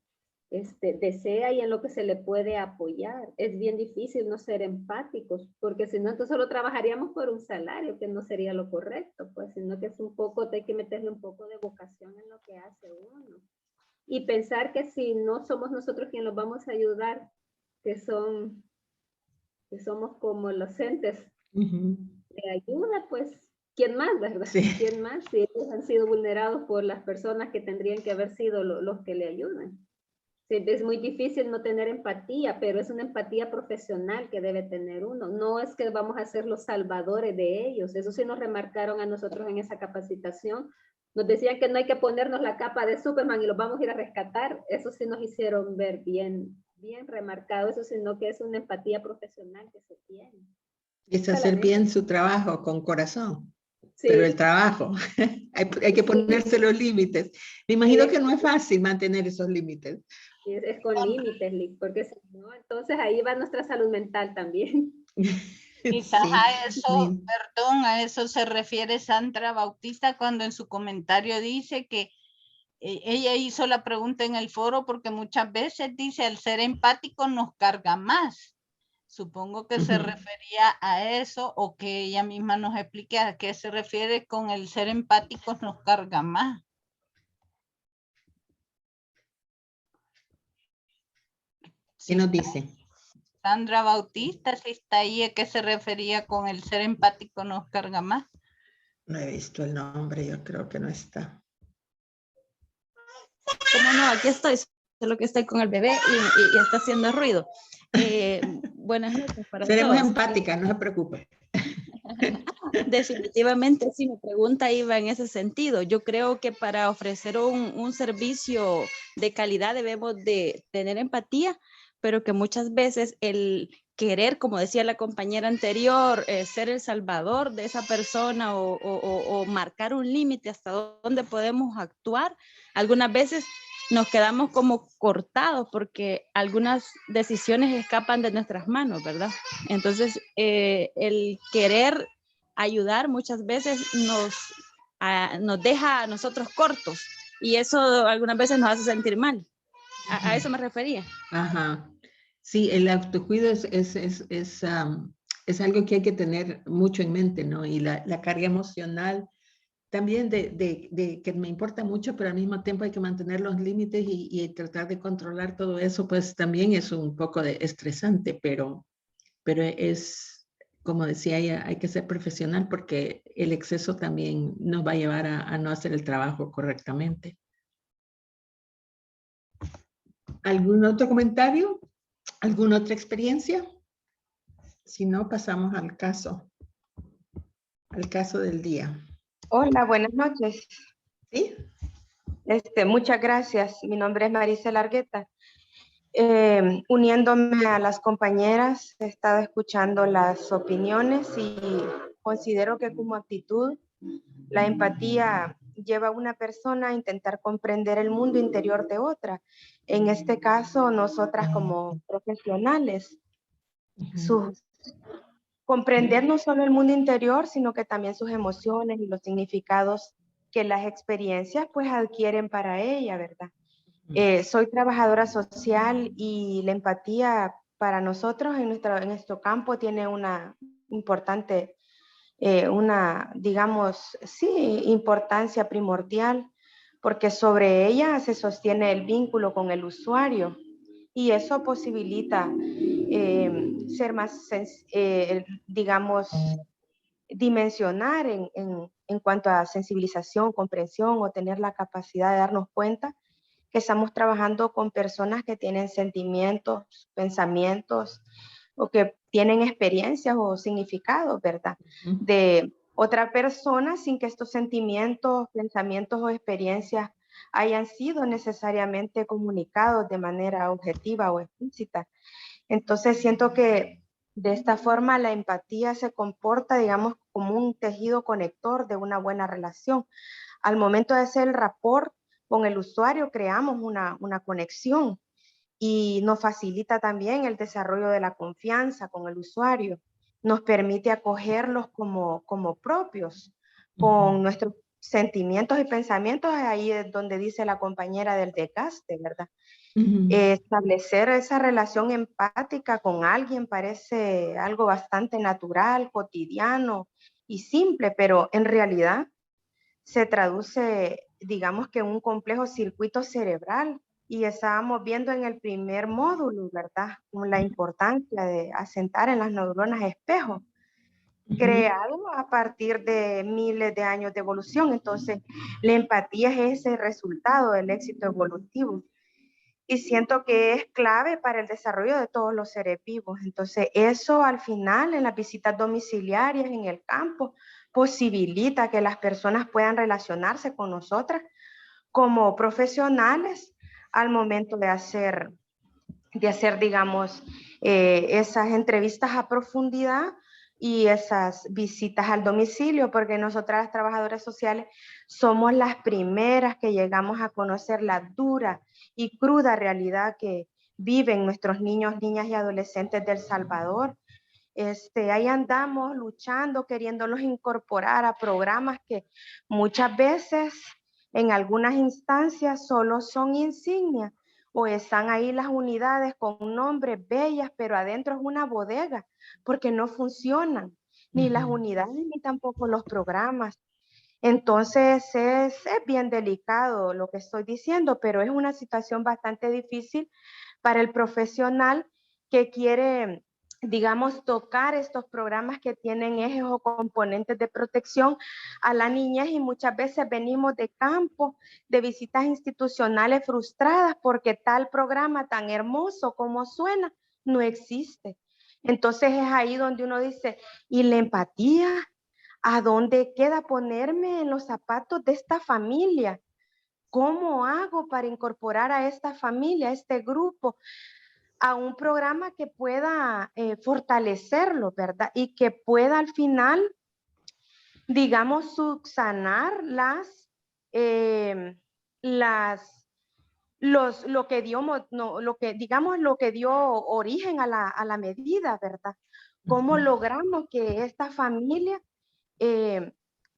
desea y en lo que se le puede apoyar. Es bien difícil no ser empáticos, porque si no, entonces solo trabajaríamos por un salario, que no sería lo correcto, pues, sino que es un poco, hay que meterle un poco de vocación en lo que hace uno. Y pensar que si no somos nosotros quienes los vamos a ayudar, que somos como los entes de ayuda, pues, ¿quién más, verdad? Sí. ¿Quién más? Si ellos han sido vulnerados por las personas que tendrían que haber sido los que le ayudan. Sí, es muy difícil no tener empatía, pero es una empatía profesional que debe tener uno. No es que vamos a ser los salvadores de ellos. Eso sí nos remarcaron a nosotros en esa capacitación. Nos decían que no hay que ponernos la capa de Superman y los vamos a ir a rescatar. Eso sí nos hicieron ver bien remarcado eso, sino que es una empatía profesional que se tiene. Es hacer bien su trabajo con corazón. Sí. Pero el trabajo, hay que ponerse los límites. Me imagino que no es fácil mantener esos límites. Es con límites, porque si no, entonces ahí va nuestra salud mental también. Quizás a eso, perdón, a eso se refiere Sandra Bautista cuando en su comentario dice que ella hizo la pregunta en el foro porque muchas veces dice al ser empático nos carga más. Supongo que se refería a eso o que ella misma nos explique a qué se refiere con el ser empáticos nos carga más. ¿Qué nos dice? Sandra Bautista, si está ahí, ¿a qué se refería con el ser empático nos carga más? No he visto el nombre, yo creo que no está. ¿Cómo no? Aquí estoy, solo que estoy con el bebé y está haciendo ruido. Buenas noches para Seremos todos. empáticas, no se preocupe. Definitivamente, si mi pregunta iba en ese sentido. Yo creo que para ofrecer un servicio de calidad debemos de tener empatía, pero que muchas veces el querer, como decía la compañera anterior, ser el salvador de esa persona o marcar un límite hasta dónde podemos actuar, algunas veces nos quedamos como cortados porque algunas decisiones escapan de nuestras manos, ¿verdad? Entonces, el querer ayudar muchas veces nos deja a nosotros cortos y eso algunas veces nos hace sentir mal. A eso me refería. Ajá. Sí, el autocuido es algo que hay que tener mucho en mente, ¿no? Y la carga emocional también de que me importa mucho, pero al mismo tiempo hay que mantener los límites y tratar de controlar todo eso, pues también es un poco estresante, pero es, como decía ella, hay que ser profesional porque el exceso también nos va a llevar a no hacer el trabajo correctamente. ¿Algún otro comentario? ¿Alguna otra experiencia? Si no, pasamos al caso del día. Hola, buenas noches. ¿Sí? Muchas gracias. Mi nombre es Marisa Largueta. Uniéndome a las compañeras, he estado escuchando las opiniones y considero que como actitud, la empatía lleva a una persona a intentar comprender el mundo interior de otra. En este caso, nosotras como profesionales, comprender no solo el mundo interior, sino que también sus emociones y los significados que las experiencias pues adquieren para ella, ¿verdad? Soy trabajadora social y la empatía para nosotros en nuestro campo tiene una importante, digamos, sí, importancia primordial, porque sobre ella se sostiene el vínculo con el usuario y eso posibilita ser más, digamos, dimensionar en cuanto a sensibilización, comprensión o tener la capacidad de darnos cuenta que estamos trabajando con personas que tienen sentimientos, pensamientos o que tienen experiencias o significados, ¿verdad? De otra persona sin que estos sentimientos, pensamientos o experiencias hayan sido necesariamente comunicados de manera objetiva o explícita. Entonces siento que de esta forma la empatía se comporta, digamos, como un tejido conector de una buena relación. Al momento de hacer el rapport con el usuario, creamos una conexión y nos facilita también el desarrollo de la confianza con el usuario. Nos permite acogerlos como propios, con nuestros sentimientos y pensamientos. Ahí es donde dice la compañera del desgaste, ¿verdad? Establecer esa relación empática con alguien parece algo bastante natural, cotidiano y simple, pero en realidad se traduce, digamos que en un complejo circuito cerebral. Y estábamos viendo en el primer módulo, ¿verdad? La importancia de asentar en las neuronas espejo, creado a partir de miles de años de evolución. Entonces, la empatía es ese resultado del éxito evolutivo. Y siento que es clave para el desarrollo de todos los seres vivos. Entonces, eso al final, en las visitas domiciliarias, en el campo, posibilita que las personas puedan relacionarse con nosotras como profesionales al momento de hacer digamos, esas entrevistas a profundidad y esas visitas al domicilio, porque nosotras las trabajadoras sociales somos las primeras que llegamos a conocer la dura y cruda realidad que viven nuestros niños, niñas y adolescentes del Salvador. Ahí andamos luchando, queriéndolos incorporar a programas que muchas veces en algunas instancias solo son insignias, o están ahí las unidades con nombres bellas, pero adentro es una bodega, porque no funcionan, ni las unidades ni tampoco los programas. Entonces es bien delicado lo que estoy diciendo, pero es una situación bastante difícil para el profesional que quiere, digamos, tocar estos programas que tienen ejes o componentes de protección a la niñez, y muchas veces venimos de campo, de visitas institucionales frustradas porque tal programa tan hermoso como suena no existe. Entonces es ahí donde uno dice, ¿y la empatía? ¿A dónde queda ponerme en los zapatos de esta familia? ¿Cómo hago para incorporar a esta familia, a este grupo, a un programa que pueda fortalecerlo, ¿verdad? Y que pueda al final, digamos, subsanar lo que dio, no, lo que, digamos, lo que dio origen a la medida, ¿verdad? ¿Cómo logramos que esta familia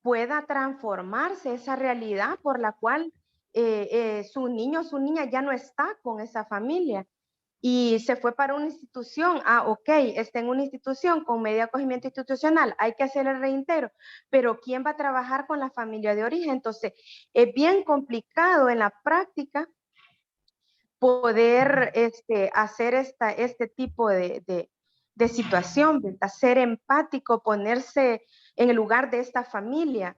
pueda transformarse esa realidad por la cual su niño o su niña ya no está con esa familia y se fue para una institución? Ok, está en una institución con medio acogimiento institucional, hay que hacer el reintegro, pero ¿quién va a trabajar con la familia de origen? Entonces, es bien complicado en la práctica poder hacer este tipo de situación, ¿verdad? Ser empático, ponerse en el lugar de esta familia.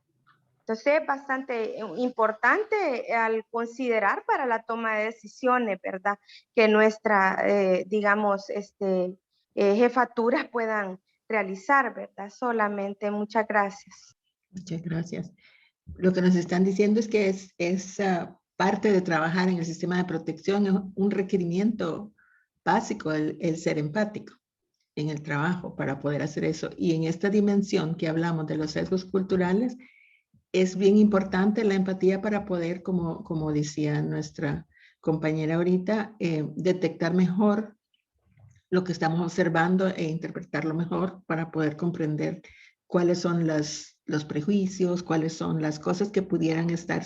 Entonces es bastante importante al considerar para la toma de decisiones, ¿verdad? Que nuestra, digamos, jefaturas puedan realizar, ¿verdad? Solamente, muchas gracias. Muchas gracias. Lo que nos están diciendo es que es parte de trabajar en el sistema de protección, es un requerimiento básico el ser empático en el trabajo para poder hacer eso. Y en esta dimensión que hablamos de los sesgos culturales, es bien importante la empatía para poder, como decía nuestra compañera ahorita, detectar mejor lo que estamos observando e interpretarlo mejor para poder comprender cuáles son los prejuicios, cuáles son las cosas que pudieran estar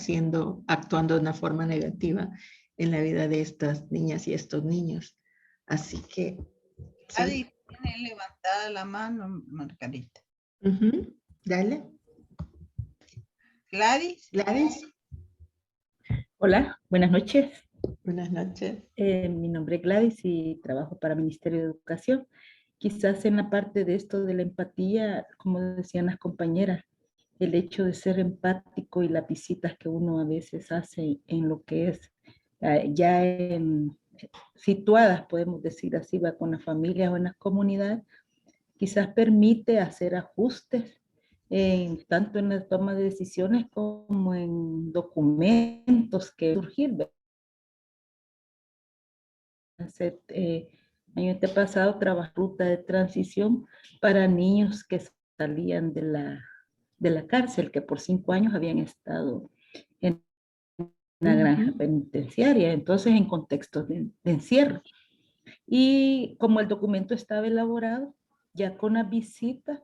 actuando de una forma negativa en la vida de estas niñas y estos niños. Así que... Gladys tiene levantada la mano, Margarita. Dale. Gladys. Gladys. Hola, buenas noches. Buenas noches. Mi nombre es Gladys y trabajo para el Ministerio de Educación. Quizás en la parte de esto de la empatía, como decían las compañeras, el hecho de ser empático y las visitas que uno a veces hace en lo que es ya situadas, podemos decir así, va con las familias o en las comunidades, quizás permite hacer ajustes tanto en la toma de decisiones como en documentos que surgir. Año antepasado trabajé ruta de transición para niños que salían de la cárcel, que por 5 años habían estado en una granja penitenciaria, entonces en contextos de encierro. Y como el documento estaba elaborado, ya con la visita,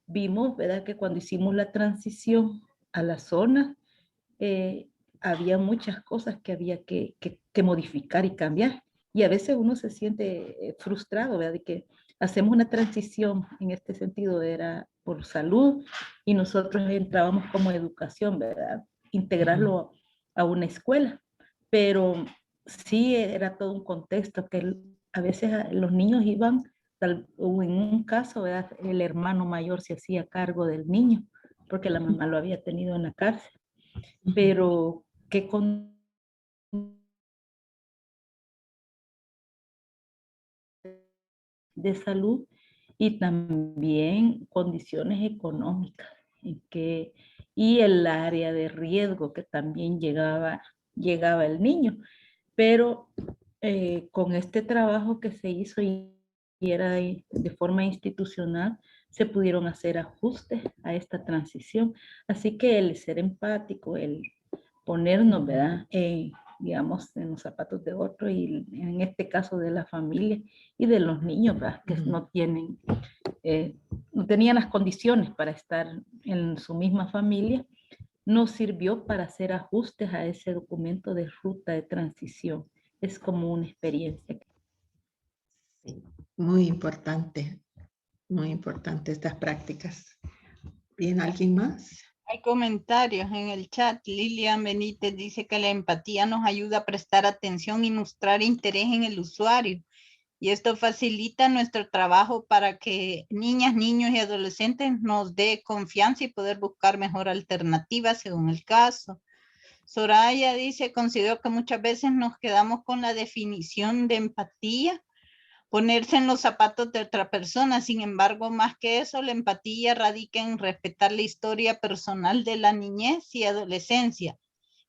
vimos, ¿verdad?, que cuando hicimos la transición a la zona, había muchas cosas que había que modificar y cambiar. Y a veces uno se siente frustrado, ¿verdad?, de que hacemos una transición, en este sentido era por salud, y nosotros entrábamos como educación, ¿verdad?, integrarlo a una escuela. Pero sí era todo un contexto que a veces los niños iban, o en un caso, ¿verdad?, el hermano mayor se hacía cargo del niño, porque la mamá lo había tenido en la cárcel. Pero qué de salud y también condiciones económicas y el área de riesgo que también llegaba el niño. Pero con este trabajo que se hizo y era de forma institucional, se pudieron hacer ajustes a esta transición. Así que el ser empático, el ponernos, ¿verdad?, digamos, en los zapatos de otro, y en este caso de la familia y de los niños, ¿verdad?, que no tenían las condiciones para estar en su misma familia, nos sirvió para hacer ajustes a ese documento de ruta de transición. Es como una experiencia. Sí, muy importante estas prácticas. ¿Bien, alguien más? Hay comentarios en el chat. Lilian Benítez dice que la empatía nos ayuda a prestar atención y mostrar interés en el usuario. Y esto facilita nuestro trabajo para que niñas, niños y adolescentes nos dé confianza y poder buscar mejor alternativas según el caso. Soraya dice, considero que muchas veces nos quedamos con la definición de empatía, ponerse en los zapatos de otra persona. Sin embargo, más que eso, la empatía radica en respetar la historia personal de la niñez y adolescencia.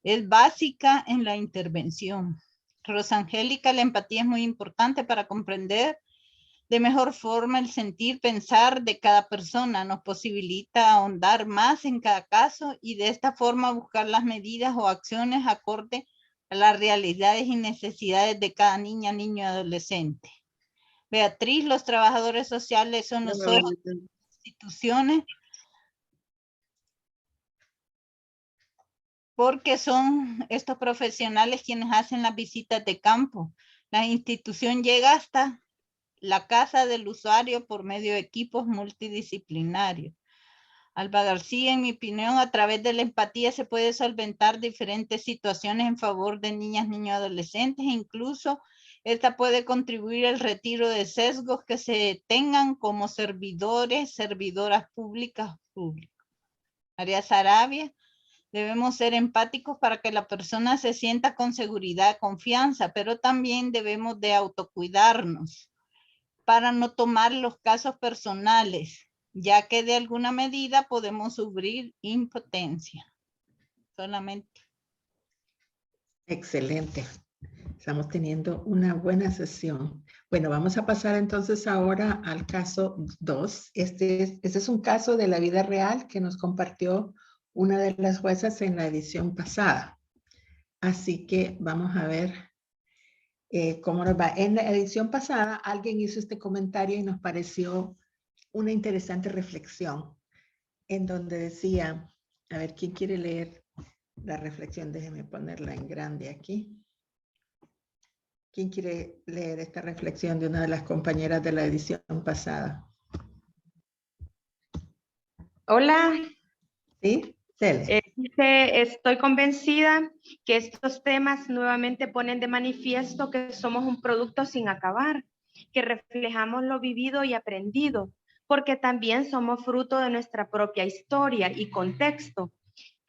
Es básica en la intervención. Rosangélica, la empatía es muy importante para comprender de mejor forma el sentir, pensar de cada persona. Nos posibilita ahondar más en cada caso y de esta forma buscar las medidas o acciones acorde a las realidades y necesidades de cada niña, niño y adolescente. Beatriz, los trabajadores sociales son los ojos de las instituciones porque son estos profesionales quienes hacen las visitas de campo. La institución llega hasta la casa del usuario por medio de equipos multidisciplinarios. Alba García, en mi opinión, a través de la empatía se puede solventar diferentes situaciones en favor de niñas, niños, adolescentes, e incluso esta puede contribuir al retiro de sesgos que se tengan como servidores, servidoras públicas, públicos. María Sarabia, debemos ser empáticos para que la persona se sienta con seguridad, confianza, pero también debemos de autocuidarnos para no tomar los casos personales, ya que de alguna medida podemos sufrir impotencia. Solamente. Excelente. Estamos teniendo una buena sesión. Bueno, vamos a pasar entonces ahora al caso 2. Este es un caso de la vida real que nos compartió una de las juezas en la edición pasada. Así que vamos a ver cómo nos va. En la edición pasada alguien hizo este comentario y nos pareció una interesante reflexión en donde decía, a ver, ¿quién quiere leer la reflexión? Déjeme ponerla en grande aquí. ¿Quién quiere leer esta reflexión de una de las compañeras de la edición pasada? Hola. ¿Sí? Dice, estoy convencida que estos temas nuevamente ponen de manifiesto que somos un producto sin acabar, que reflejamos lo vivido y aprendido, porque también somos fruto de nuestra propia historia y contexto,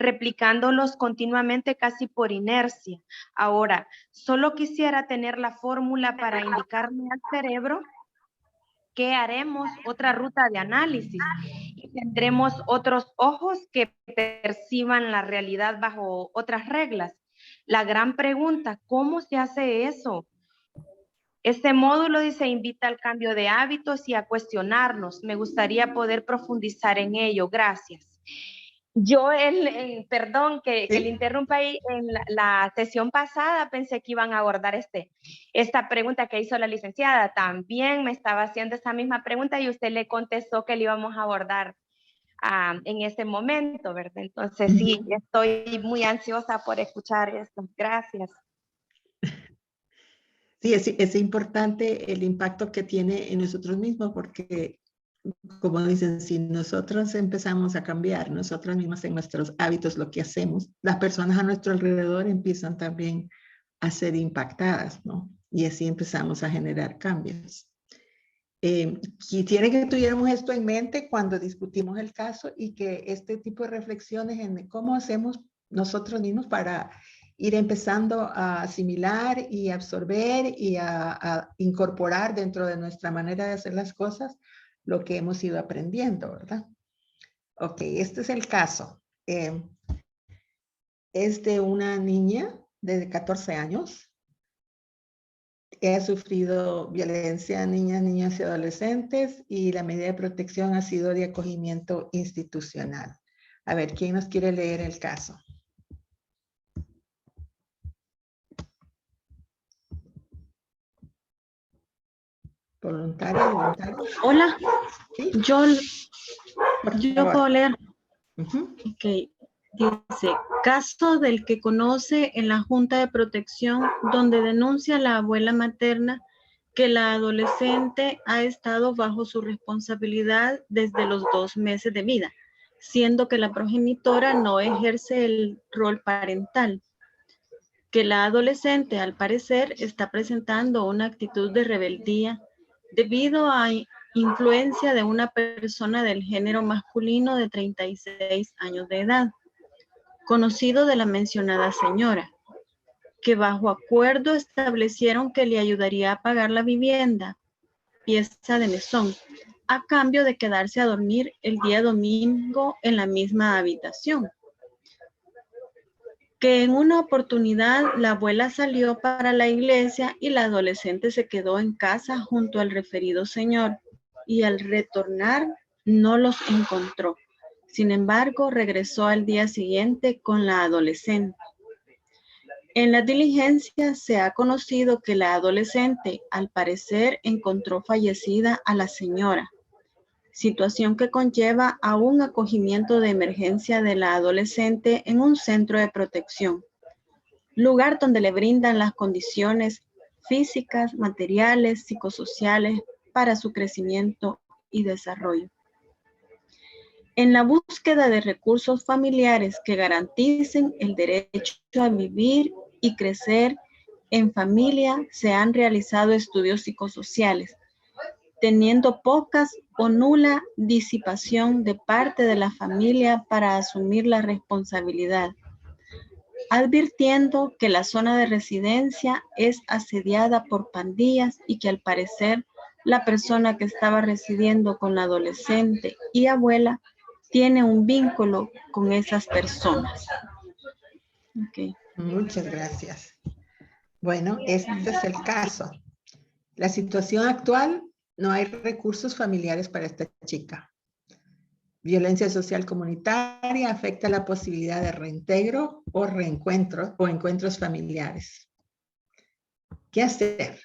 replicándolos continuamente casi por inercia. Ahora, solo quisiera tener la fórmula para indicarle al cerebro que haremos otra ruta de análisis tendremos otros ojos que perciban la realidad bajo otras reglas. La gran pregunta, ¿cómo se hace eso? Este módulo dice invita al cambio de hábitos y a cuestionarnos. Me gustaría poder profundizar en ello. Gracias. Yo, perdón que le interrumpa ahí, en la sesión pasada pensé que iban a abordar esta pregunta que hizo la licenciada. También me estaba haciendo esa misma pregunta y usted le contestó que le íbamos a abordar en ese momento, ¿verdad? Entonces sí, estoy muy ansiosa por escuchar esto. Gracias. Sí, es importante el impacto que tiene en nosotros mismos porque, como dicen, si nosotros empezamos a cambiar nosotros mismos en nuestros hábitos, lo que hacemos, las personas a nuestro alrededor empiezan también a ser impactadas, ¿no? Y así empezamos a generar cambios. Quisiera que tuviéramos esto en mente cuando discutimos el caso y que este tipo de reflexiones en cómo hacemos nosotros mismos para ir empezando a asimilar y absorber y a incorporar dentro de nuestra manera de hacer las cosas lo que hemos ido aprendiendo, ¿verdad? Ok, este es el caso. Es de una niña de 14 años. Ha sufrido violencia a niñas, niños y adolescentes y la medida de protección ha sido de acogimiento institucional. A ver, ¿quién nos quiere leer el caso? ¿Voluntario? Hola, ¿Sí? yo puedo leer. Ok, dice, caso del que conoce en la Junta de Protección donde denuncia la abuela materna que la adolescente ha estado bajo su responsabilidad desde los 2 meses de vida, siendo que la progenitora no ejerce el rol parental. Que la adolescente, al parecer, está presentando una actitud de rebeldía debido a influencia de una persona del género masculino de 36 años de edad, conocido de la mencionada señora, que bajo acuerdo establecieron que le ayudaría a pagar la vivienda, pieza de mesón, a cambio de quedarse a dormir el día domingo en la misma habitación. Que en una oportunidad la abuela salió para la iglesia y la adolescente se quedó en casa junto al referido señor y al retornar no los encontró. Sin embargo, regresó al día siguiente con la adolescente. En la diligencia se ha conocido que la adolescente, al parecer, encontró fallecida a la señora, situación que conlleva a un acogimiento de emergencia de la adolescente en un centro de protección, lugar donde le brindan las condiciones físicas, materiales, psicosociales para su crecimiento y desarrollo. En la búsqueda de recursos familiares que garanticen el derecho a vivir y crecer en familia, se han realizado estudios psicosociales, teniendo pocas o nula disipación de parte de la familia para asumir la responsabilidad, advirtiendo que la zona de residencia es asediada por pandillas y que al parecer la persona que estaba residiendo con la adolescente y abuela tiene un vínculo con esas personas. Okay. Muchas gracias. Bueno, este es el caso. La situación actual, no hay recursos familiares para esta chica. Violencia social comunitaria afecta la posibilidad de reintegro o reencuentro o encuentros familiares. ¿Qué hacer?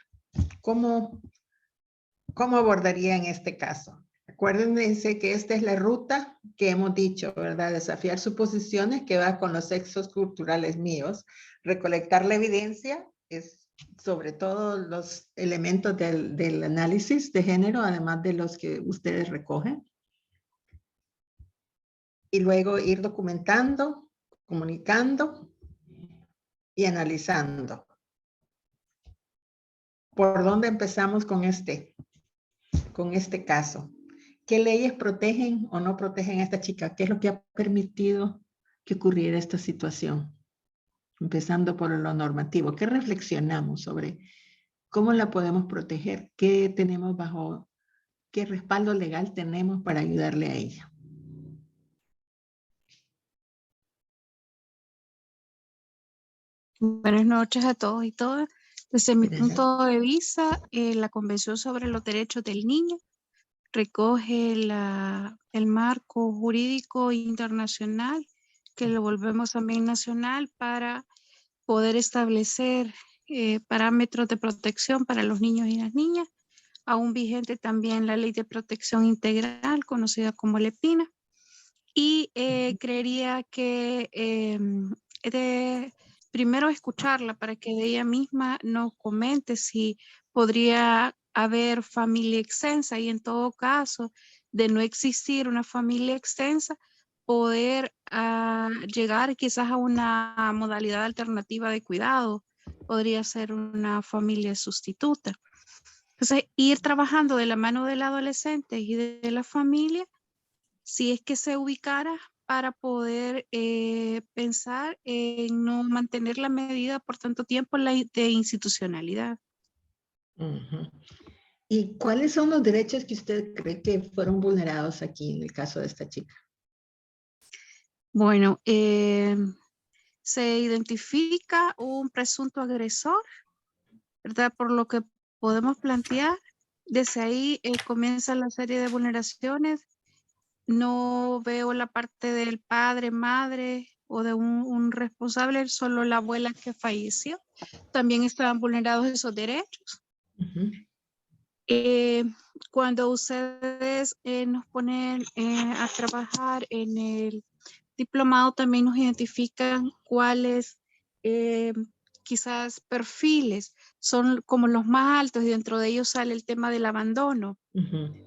¿Cómo abordaría en este caso? Acuérdense que esta es la ruta que hemos dicho, ¿verdad? Desafiar suposiciones que va con los sexos culturales míos. Recolectar la evidencia es sobre todo los elementos del análisis de género, además de los que ustedes recogen. Y luego ir documentando, comunicando y analizando. ¿Por dónde empezamos con este caso? ¿Qué leyes protegen o no protegen a esta chica? ¿Qué es lo que ha permitido que ocurriera esta situación? Empezando por lo normativo. ¿Qué reflexionamos sobre cómo la podemos proteger? ¿Qué tenemos qué respaldo legal tenemos para ayudarle a ella? Buenas noches a todos y todas. Desde mi Buenas noches. punto de vista, la Convención sobre los Derechos del Niño recoge el marco jurídico internacional, que lo volvemos también nacional, para poder establecer parámetros de protección para los niños y las niñas. Aún vigente también la Ley de Protección Integral, conocida como LEPINA. Y creería que primero escucharla para que ella misma nos comente si podría haber familia extensa, y en todo caso, de no existir una familia extensa, poder llegar quizás a una modalidad alternativa de cuidado. Podría ser una familia sustituta. Entonces, ir trabajando de la mano del adolescente y de la familia, si es que se ubicara, para poder pensar en no mantener la medida por tanto tiempo de institucionalidad. Ujú. ¿Y cuáles son los derechos que usted cree que fueron vulnerados aquí en el caso de esta chica? Bueno, se identifica un presunto agresor, ¿verdad? Por lo que podemos plantear, desde ahí comienza la serie de vulneraciones. No veo la parte del padre, madre o de un responsable, solo la abuela que falleció. También estaban vulnerados esos derechos. Ujú. Cuando ustedes nos ponen a trabajar en el diplomado, también nos identifican cuáles quizás perfiles son como los más altos, y dentro de ellos sale el tema del abandono. Ujú.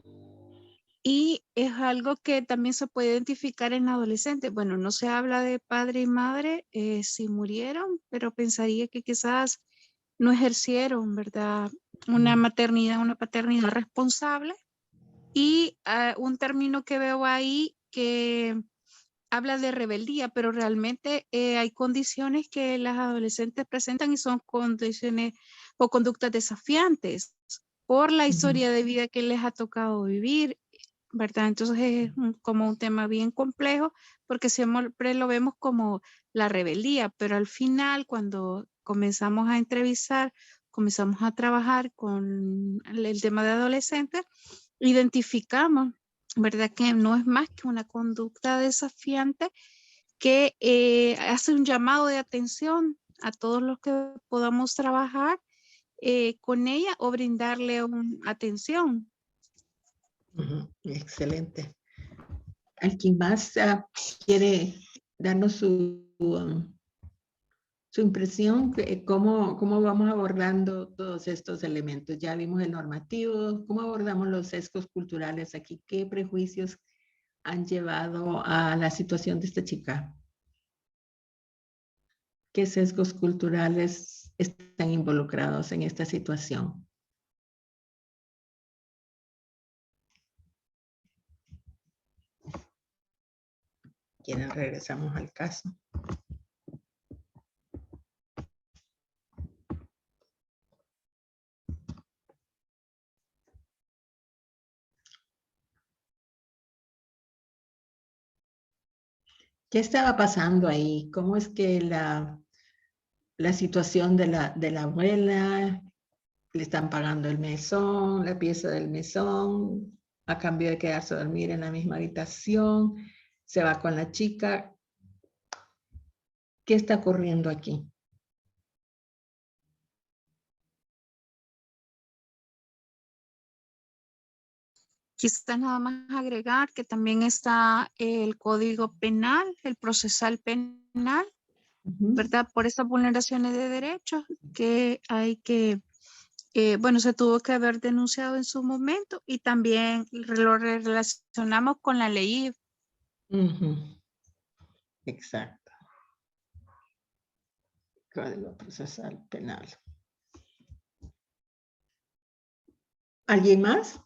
Y es algo que también se puede identificar en adolescentes. Bueno, no se habla de padre y madre si murieron, pero pensaría que quizás no ejercieron, ¿verdad? Una maternidad, una paternidad responsable. Y un término que veo ahí que habla de rebeldía, pero realmente hay condiciones que las adolescentes presentan, y son condiciones o conductas desafiantes por la historia de vida que les ha tocado vivir, ¿verdad? Entonces es como un tema bien complejo, porque siempre lo vemos como la rebeldía, pero al final, cuando comenzamos a entrevistar, comenzamos a trabajar con el tema de adolescentes, identificamos, ¿verdad? Que no es más que una conducta desafiante que hace un llamado de atención a todos los que podamos trabajar con ella o brindarle atención. Ujú. Excelente. ¿Alguien más quiere darnos su impresión? ¿Cómo vamos abordando todos estos elementos? Ya vimos el normativo. ¿Cómo abordamos los sesgos culturales aquí? ¿Qué prejuicios han llevado a la situación de esta chica? ¿Qué sesgos culturales están involucrados en esta situación? ¿Quieren regresamos al caso? ¿Qué estaba pasando ahí? ¿Cómo es que la situación de la abuela, le están pagando el mesón, la pieza del mesón, a cambio de quedarse a dormir en la misma habitación, se va con la chica? ¿Qué está ocurriendo aquí? Quizás nada más agregar que también está el Código Penal, el procesal penal, ¿verdad? Por esas vulneraciones de derechos que hay que, bueno, se tuvo que haber denunciado en su momento, y también lo relacionamos con la ley. Exacto. Código procesal penal. ¿Alguien más?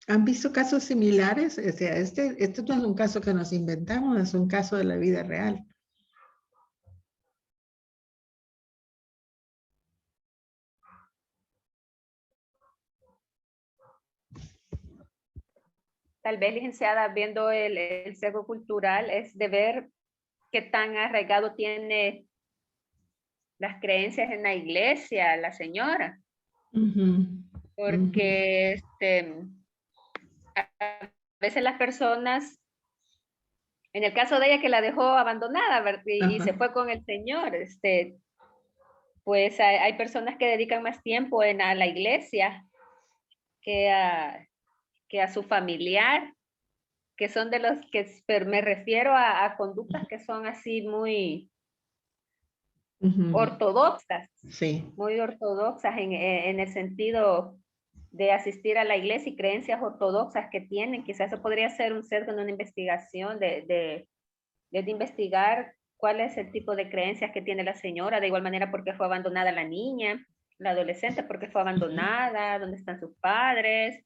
¿Han visto casos similares? O sea, este no es un caso que nos inventamos, es un caso de la vida real. tal vez, licenciada, viendo el sesgo cultural, es de ver qué tan arraigado tiene las creencias en la iglesia, la señora. Porque a veces las personas, en el caso de ella que la dejó abandonada, ¿verdad? Y se fue con el señor, pues hay personas que dedican más tiempo a la iglesia que a su familiar, que son de los que, pero me refiero a conductas que son así muy ortodoxas, muy ortodoxas en el sentido de asistir a la iglesia y creencias ortodoxas que tienen. Quizás eso podría ser un sesgo en una investigación de investigar cuál es el tipo de creencias que tiene la señora, de igual manera por qué fue abandonada la niña, la adolescente, por qué fue abandonada, dónde están sus padres,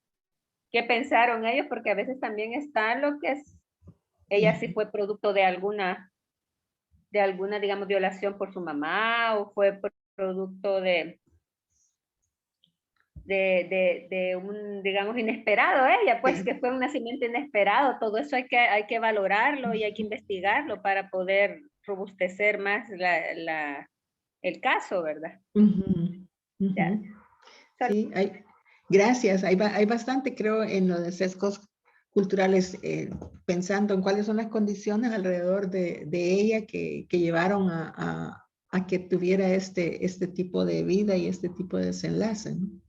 qué pensaron ellos, porque a veces también está lo que es, ella sí fue producto de alguna, digamos, violación por su mamá, o fue producto de un, digamos, inesperado ella, pues que fue un nacimiento inesperado. Todo eso hay que valorarlo y hay que investigarlo para poder robustecer más el caso, ¿verdad? Sí, gracias. Hay bastante, creo, en lo de sesgos culturales, pensando en cuáles son las condiciones alrededor de ella que llevaron a que tuviera este tipo de vida y este tipo de desenlace, ¿no?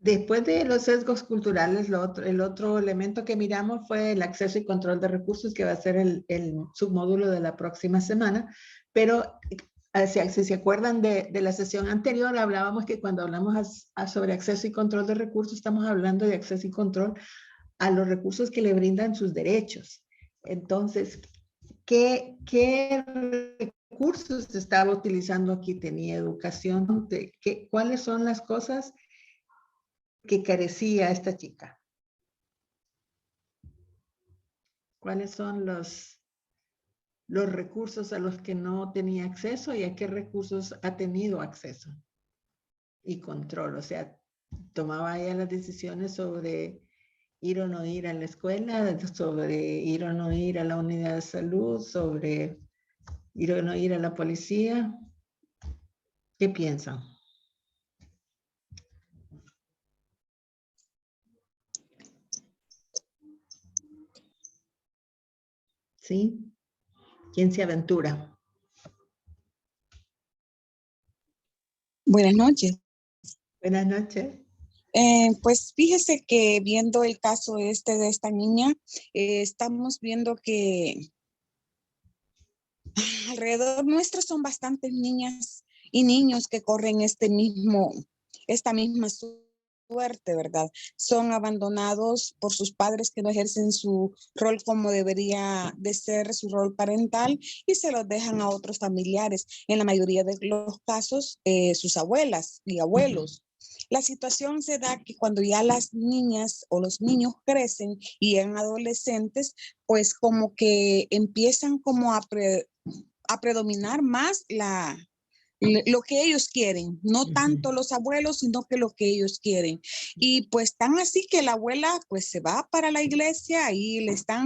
Después de los sesgos culturales, el otro elemento que miramos fue el acceso y control de recursos, que va a ser el submódulo de la próxima semana. Pero si se acuerdan de la sesión anterior, hablábamos que cuando hablamos sobre acceso y control de recursos, estamos hablando de acceso y control a los recursos que le brindan sus derechos. Entonces, ¿qué recursos estaba utilizando aquí? ¿Tenía educación? ¿Cuáles son las cosas que carecía esta chica? ¿Cuáles son los recursos a los que no tenía acceso y a qué recursos ha tenido acceso y control? O sea, tomaba ella las decisiones sobre ir o no ir a la escuela, sobre ir o no ir a la unidad de salud, sobre ir o no ir a la policía. ¿Qué piensan? ¿Sí? ¿Quién se aventura? Buenas noches. Buenas noches. Pues fíjese que viendo el caso de esta niña, estamos viendo que alrededor nuestro son bastantes niñas y niños que corren esta misma suerte, ¿verdad? Son abandonados por sus padres que no ejercen su rol como debería de ser su rol parental y se los dejan a otros familiares. En la mayoría de los casos, sus abuelas y abuelos. La situación se da que cuando ya las niñas o los niños crecen y eran adolescentes, pues como que empiezan como a predominar más lo que ellos quieren, no tanto los abuelos, sino que lo que ellos quieren. Y pues tan así que la abuela pues se va para la iglesia y le está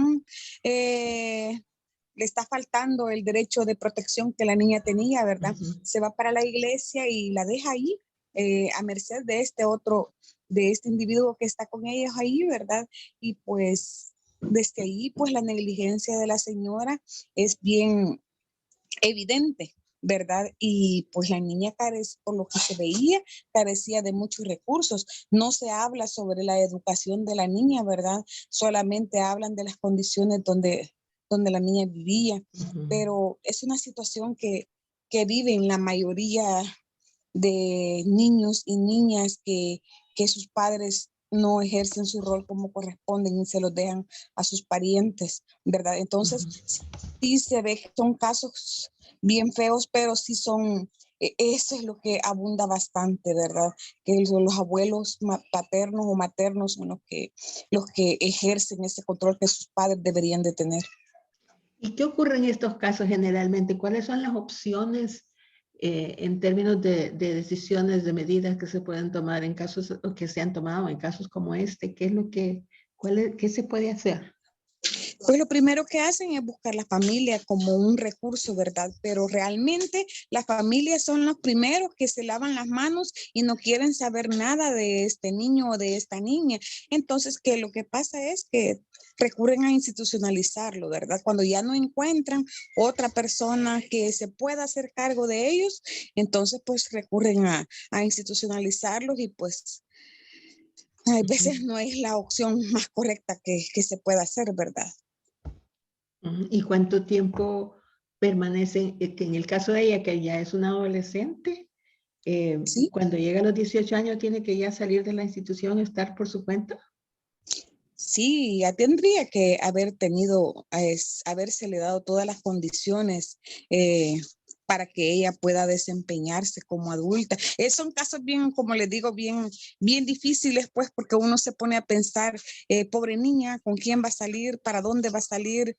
faltando el derecho de protección que la niña tenía, ¿verdad? Se va para la iglesia y la deja ahí a merced de este individuo que está con ellos ahí, ¿verdad? Y pues desde ahí pues la negligencia de la señora es bien evidente, ¿verdad? Y pues la niña por lo que se veía, carecía de muchos recursos. No se habla sobre la educación de la niña, ¿verdad? Solamente hablan de las condiciones donde la niña vivía, pero es una situación que viven la mayoría de niños y niñas que sus padres no ejercen su rol como corresponden y se los dejan a sus parientes, ¿verdad? Entonces, sí se ve que son casos bien feos, pero sí son, eso es lo que abunda bastante, ¿verdad? Que los abuelos paternos o maternos son los que ejercen ese control que sus padres deberían de tener. ¿Y qué ocurre en estos casos generalmente? ¿Cuáles son las opciones en términos de decisiones, de medidas que se pueden tomar en casos, o que se han tomado en casos como este? ¿Qué es lo que, qué se puede hacer? Pues lo primero que hacen es buscar la familia como un recurso, ¿verdad? Pero realmente las familias son los primeros que se lavan las manos y no quieren saber nada de este niño o de esta niña. Entonces, que lo que pasa es que recurren a institucionalizarlo, ¿verdad? Cuando ya no encuentran otra persona que se pueda hacer cargo de ellos, entonces pues recurren a institucionalizarlos y pues a veces no es la opción más correcta que se pueda hacer, ¿verdad? ¿Y cuánto tiempo permanecen? Que en el caso de ella, que ya es una adolescente, ¿Sí? cuando llega a los 18 años, ¿tiene que ya salir de la institución, estar por su cuenta? Sí, ya tendría que haber tenido, habérsele dado todas las condiciones para que ella pueda desempeñarse como adulta. Son casos bien, como les digo, bien difíciles, pues, porque uno se pone a pensar, pobre niña, ¿con quién va a salir? ¿Para dónde va a salir?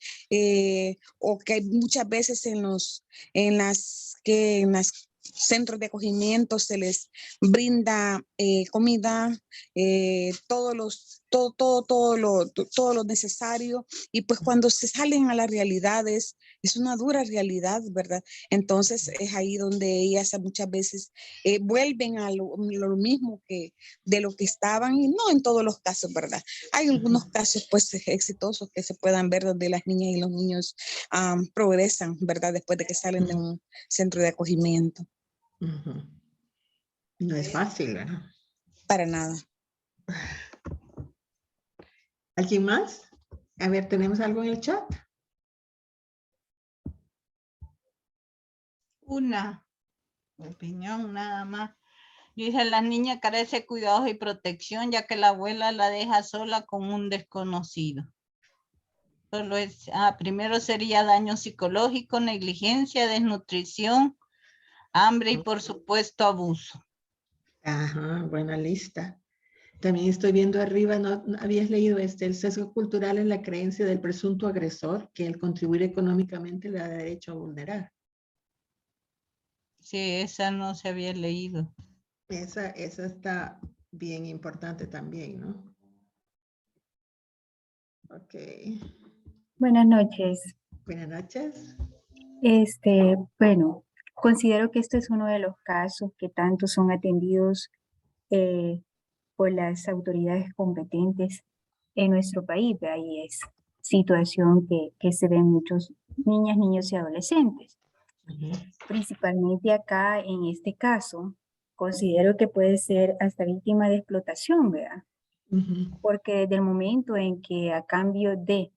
O que muchas veces en las centros de acogimiento se les brinda comida, todo lo necesario, y pues cuando se salen a la realidad es una dura realidad, ¿verdad? Entonces es ahí donde ellas muchas veces vuelven a lo mismo que de lo que estaban, y no en todos los casos, ¿verdad? Hay algunos casos pues exitosos que se puedan ver donde las niñas y los niños progresan, ¿verdad? Después de que salen de un centro de acogimiento. No es fácil, ¿verdad? Para nada. ¿Alguien más? A ver, ¿tenemos algo en el chat? Una opinión nada más. Dice, la niña carece de cuidados y protección, ya que la abuela la deja sola con un desconocido. Solo es, primero sería daño psicológico, negligencia, desnutrición, hambre y por supuesto abuso. Ajá, buena lista. También estoy viendo arriba, ¿no habías leído el sesgo cultural en la creencia del presunto agresor, que el contribuir económicamente le da derecho a vulnerar? Sí, esa no se había leído. Esa está bien importante también, ¿no? Ok. Buenas noches. Buenas noches. Bueno, considero que este es uno de los casos que tanto son atendidos por las autoridades competentes en nuestro país. Ahí es situación que se ven muchos niñas, niños y adolescentes. Principalmente acá, en este caso, considero que puede ser hasta víctima de explotación, ¿verdad? Porque desde el momento en que a cambio de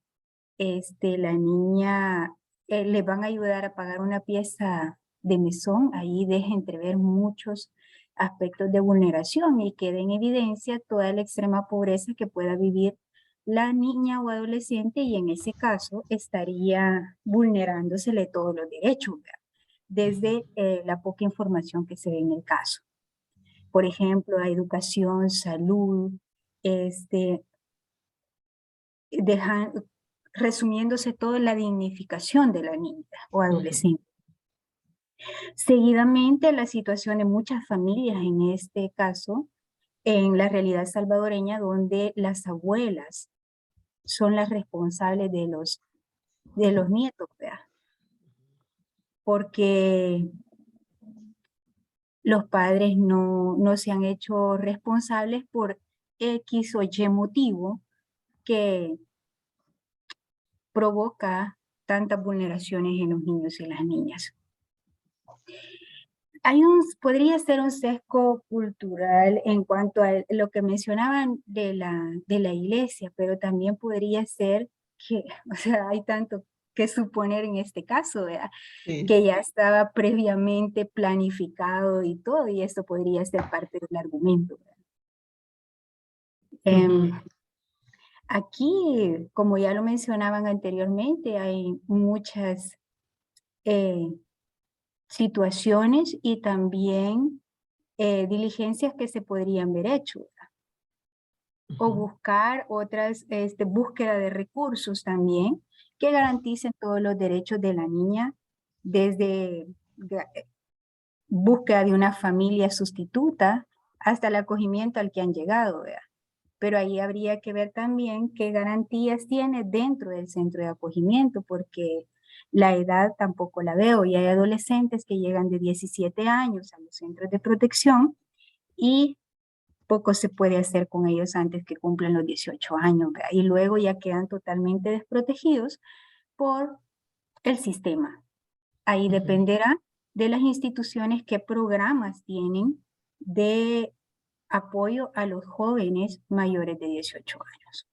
la niña le van a ayudar a pagar una pieza de mesón, ahí deja entrever muchos aspectos de vulneración y queda en evidencia toda la extrema pobreza que pueda vivir la niña o adolescente, y en ese caso estaría vulnerándosele todos los derechos, ¿verdad? Desde la poca información que se ve en el caso. Por ejemplo, a educación, salud, resumiéndose todo en la dignificación de la niña o adolescente. Seguidamente, la situación de muchas familias, en este caso, en la realidad salvadoreña, donde las abuelas son las responsables de los nietos, ¿verdad? Porque los padres no se han hecho responsables por X o Y motivo que provoca tantas vulneraciones en los niños y las niñas. Podría ser un sesgo cultural en cuanto a lo que mencionaban de la iglesia, pero también podría ser que, o sea, hay tanto que suponer en este caso, ¿verdad? Sí. Que ya estaba previamente planificado y todo, y esto podría ser parte del argumento, ¿verdad? Aquí, como ya lo mencionaban anteriormente, hay muchas situaciones y también diligencias que se podrían ver hecho, ¿verdad? O buscar otras, búsqueda de recursos también que garanticen todos los derechos de la niña desde búsqueda de una familia sustituta hasta el acogimiento al que han llegado, ¿verdad? Pero ahí habría que ver también qué garantías tiene dentro del centro de acogimiento, porque la edad tampoco la veo, y hay adolescentes que llegan de 17 años a los centros de protección y poco se puede hacer con ellos antes que cumplen los 18 años, ¿verdad? Y luego ya quedan totalmente desprotegidos por el sistema. Ahí dependerá de las instituciones qué programas tienen de apoyo a los jóvenes mayores de 18 años.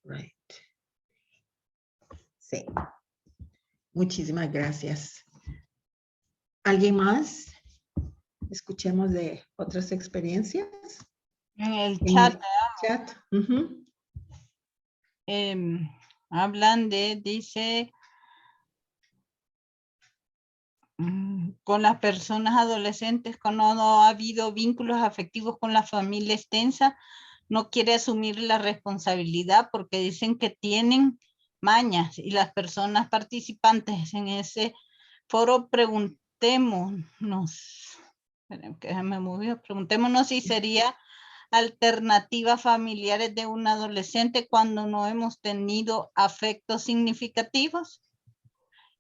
Right. Sí. Muchísimas gracias. ¿Alguien más? Escuchemos de otras experiencias. En el chat. Chat. Hablan dice, con las personas adolescentes cuando no ha habido vínculos afectivos con la familia extensa, no quiere asumir la responsabilidad porque dicen que tienen mañas, y las personas participantes en ese foro preguntémonos si sería alternativas familiares de un adolescente cuando no hemos tenido afectos significativos.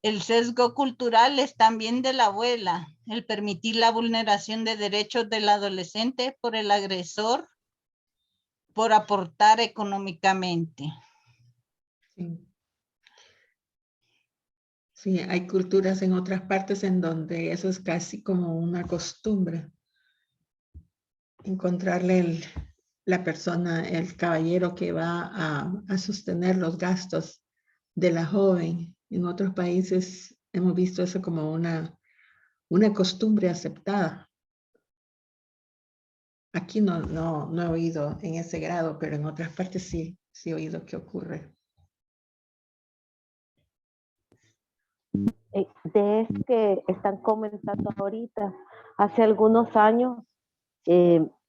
El sesgo cultural es también de la abuela, el permitir la vulneración de derechos del adolescente por el agresor por aportar económicamente. Sí, hay culturas en otras partes en donde eso es casi como una costumbre. Encontrarle la persona, el caballero que va a sostener los gastos de la joven. En otros países hemos visto eso como una costumbre aceptada. Aquí no he oído en ese grado, pero en otras partes sí he oído que ocurre. De esto que están comentando ahorita, hace algunos años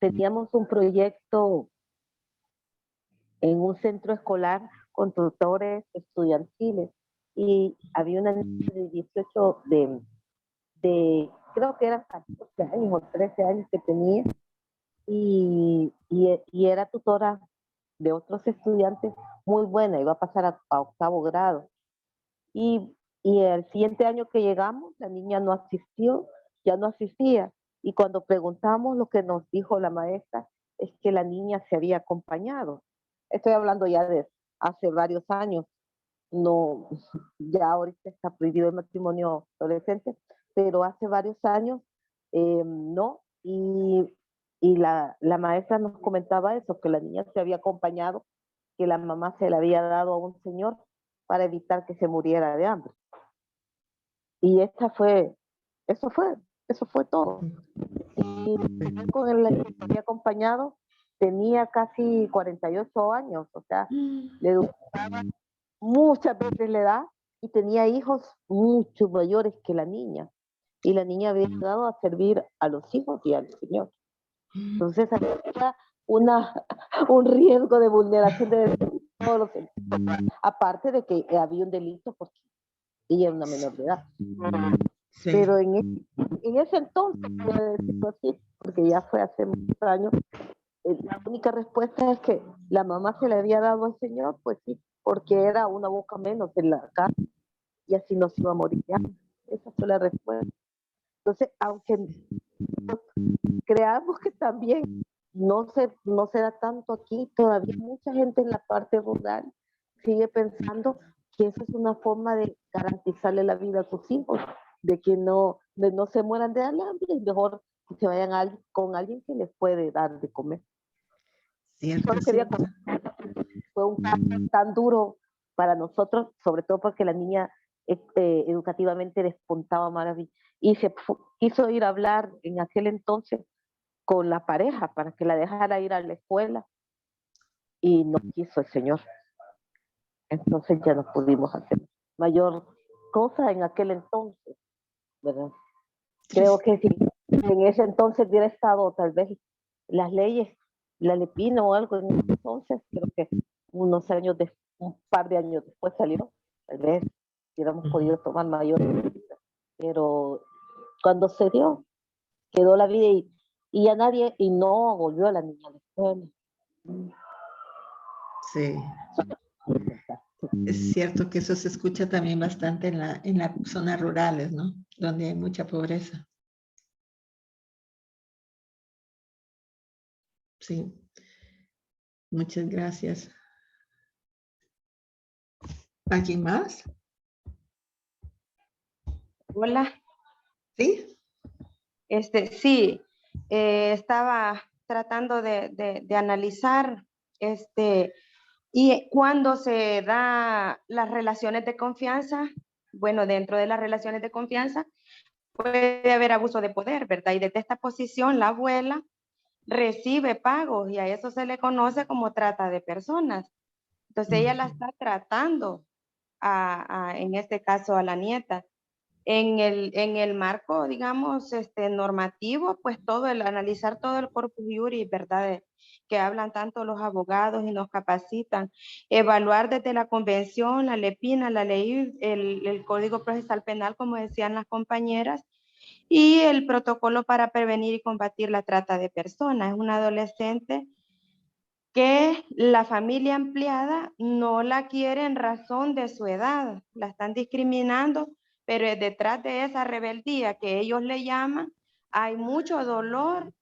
teníamos un proyecto en un centro escolar con tutores estudiantiles y había una niña de 18, creo que eran 14 años o 13 años que tenía, y era tutora de otros estudiantes muy buena, iba a pasar a 8º grado. Y el siguiente año que llegamos, la niña no asistió, ya no asistía. Y cuando preguntamos, lo que nos dijo la maestra es que la niña se había acompañado. Estoy hablando ya de hace varios años. No, ya ahorita está prohibido el matrimonio adolescente, pero hace varios años no. Y la maestra nos comentaba eso, que la niña se había acompañado, que la mamá se la había dado a un señor para evitar que se muriera de hambre. Y eso fue todo. Y con el que había acompañado tenía casi 48 años, o sea, le educaba muchas veces la edad y tenía hijos mucho mayores que la niña. Y la niña había dado a servir a los hijos y al señor. Entonces había un riesgo de vulneración de derechos. Aparte de que había un delito porque ella era una menor de edad. Sí. Pero en ese entonces, así, porque ya fue hace muchos años, la única respuesta es que la mamá se le había dado al señor, pues sí, porque era una boca menos en la casa y así no se iba a morir ya. Esa fue la respuesta. Entonces, aunque creamos que también no se da tanto aquí, todavía mucha gente en la parte rural sigue pensando que esa es una forma de garantizarle la vida a sus hijos, de que no se mueran de hambre, y mejor que se vayan con alguien que les puede dar de comer. Cierto. Fue un cambio tan duro para nosotros, sobre todo porque la niña educativamente despuntaba maravilla, y se quiso ir a hablar en aquel entonces con la pareja para que la dejara ir a la escuela y no quiso el señor. Entonces ya no pudimos hacer mayor cosa en aquel entonces, ¿verdad? Creo que si en ese entonces hubiera estado tal vez las leyes, la Lepina o algo en ese entonces, creo que un par de años después salió, tal vez hubiéramos podido tomar mayor medidas. pero cuando se dio, quedó la vida y ya nadie, y no volvió a la niña a la escuela. Sí. Es cierto que eso se escucha también bastante en las zonas rurales, ¿no? Donde hay mucha pobreza. Sí. Muchas gracias. ¿Alguien más? Hola. ¿Sí? Sí, estaba tratando de analizar, y cuando se da las relaciones de confianza, bueno, dentro de las relaciones de confianza, puede haber abuso de poder, ¿verdad? Y desde esta posición, la abuela recibe pagos y a eso se le conoce como trata de personas. Entonces ella la está tratando, en este caso, a la nieta. En el marco, digamos, normativo, pues analizar todo el corpus juris, ¿verdad? Que hablan tanto los abogados y nos capacitan. Evaluar desde la convención, la LEPINA, la ley, el Código Procesal Penal, como decían las compañeras, y el protocolo para prevenir y combatir la trata de personas. Es una adolescente que la familia ampliada no la quiere en razón de su edad, la están discriminando, pero detrás de esa rebeldía que ellos le llaman, hay mucho dolor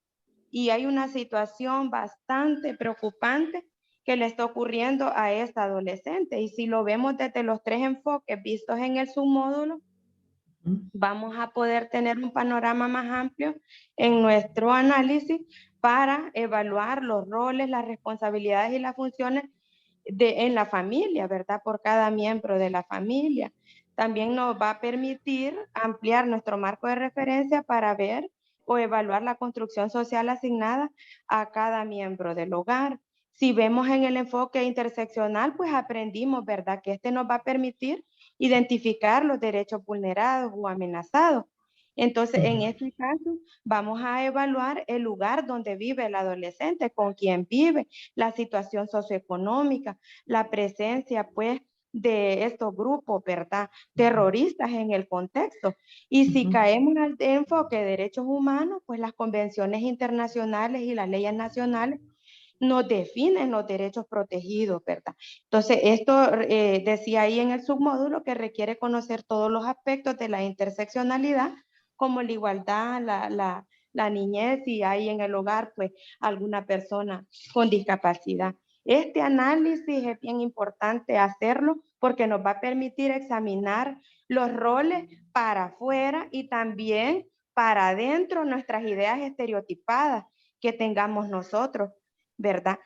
y hay una situación bastante preocupante que le está ocurriendo a esta adolescente. Y si lo vemos desde los 3 enfoques vistos en el submódulo, vamos a poder tener un panorama más amplio en nuestro análisis para evaluar los roles, las responsabilidades y las funciones en la familia, ¿verdad? Por cada miembro de la familia. También nos va a permitir ampliar nuestro marco de referencia para ver o evaluar la construcción social asignada a cada miembro del hogar. Si vemos en el enfoque interseccional, pues aprendimos, ¿verdad? Que nos va a permitir identificar los derechos vulnerados o amenazados. Entonces, en este caso, vamos a evaluar el lugar donde vive el adolescente, con quién vive, la situación socioeconómica, la presencia, pues, de estos grupos, ¿verdad? Terroristas en el contexto. Y si caemos al enfoque de derechos humanos, pues las convenciones internacionales y las leyes nacionales nos definen los derechos protegidos, ¿verdad? Entonces, esto decía ahí en el submódulo que requiere conocer todos los aspectos de la interseccionalidad, como la igualdad, la niñez, y hay en el hogar, pues, alguna persona con discapacidad. Este análisis es bien importante hacerlo porque nos va a permitir examinar los roles para afuera y también para adentro, nuestras ideas estereotipadas que tengamos nosotros, ¿verdad?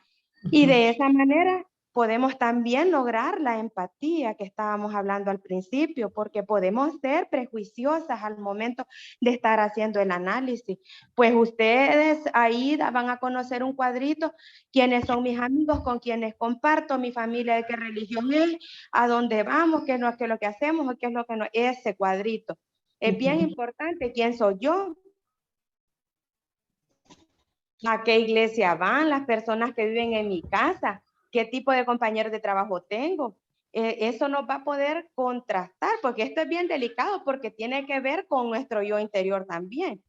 Y de esa manera podemos también lograr la empatía que estábamos hablando al principio, porque podemos ser prejuiciosas al momento de estar haciendo el análisis. Pues ustedes ahí van a conocer un cuadrito, quiénes son mis amigos, con quienes comparto, mi familia, de qué religión es, a dónde vamos, qué es lo que hacemos, o qué es lo que no, ese cuadrito. Es bien importante quién soy yo, a qué iglesia van las personas que viven en mi casa, qué tipo de compañeros de trabajo tengo. Eso nos va a poder contrastar, porque esto es bien delicado, porque tiene que ver con nuestro yo interior también.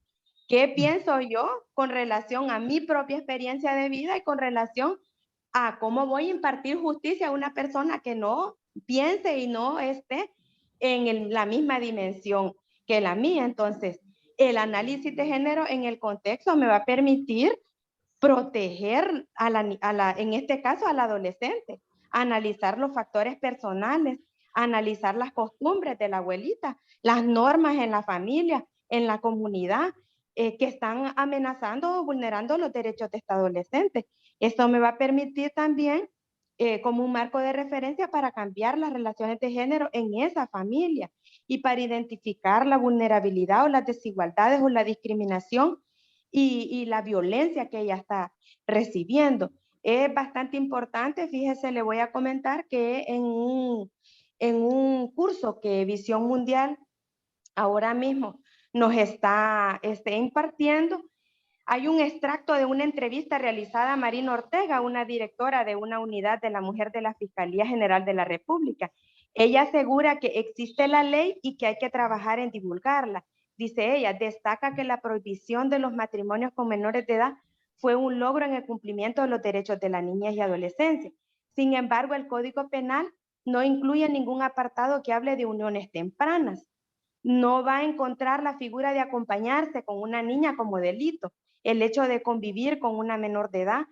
¿Qué pienso yo con relación a mi propia experiencia de vida y con relación a cómo voy a impartir justicia a una persona que no piense y no esté en la misma dimensión que la mía? Entonces, el análisis de género en el contexto me va a permitir proteger en este caso al adolescente, analizar los factores personales, analizar las costumbres de la abuelita, las normas en la familia, en la comunidad, que están amenazando o vulnerando los derechos de este adolescente. Esto me va a permitir también como un marco de referencia para cambiar las relaciones de género en esa familia y para identificar la vulnerabilidad o las desigualdades o la discriminación y la violencia que ella está recibiendo. Es bastante importante, fíjese, le voy a comentar que en un curso que Visión Mundial ahora mismo nos está impartiendo, hay un extracto de una entrevista realizada a Marina Ortega, una directora de una unidad de la mujer de la Fiscalía General de la República. Ella asegura que existe la ley y que hay que trabajar en divulgarla. Dice ella, destaca que la prohibición de los matrimonios con menores de edad fue un logro en el cumplimiento de los derechos de la niñez y adolescencia. Sin embargo, el Código Penal no incluye ningún apartado que hable de uniones tempranas. No va a encontrar la figura de acompañarse con una niña como delito. El hecho de convivir con una menor de edad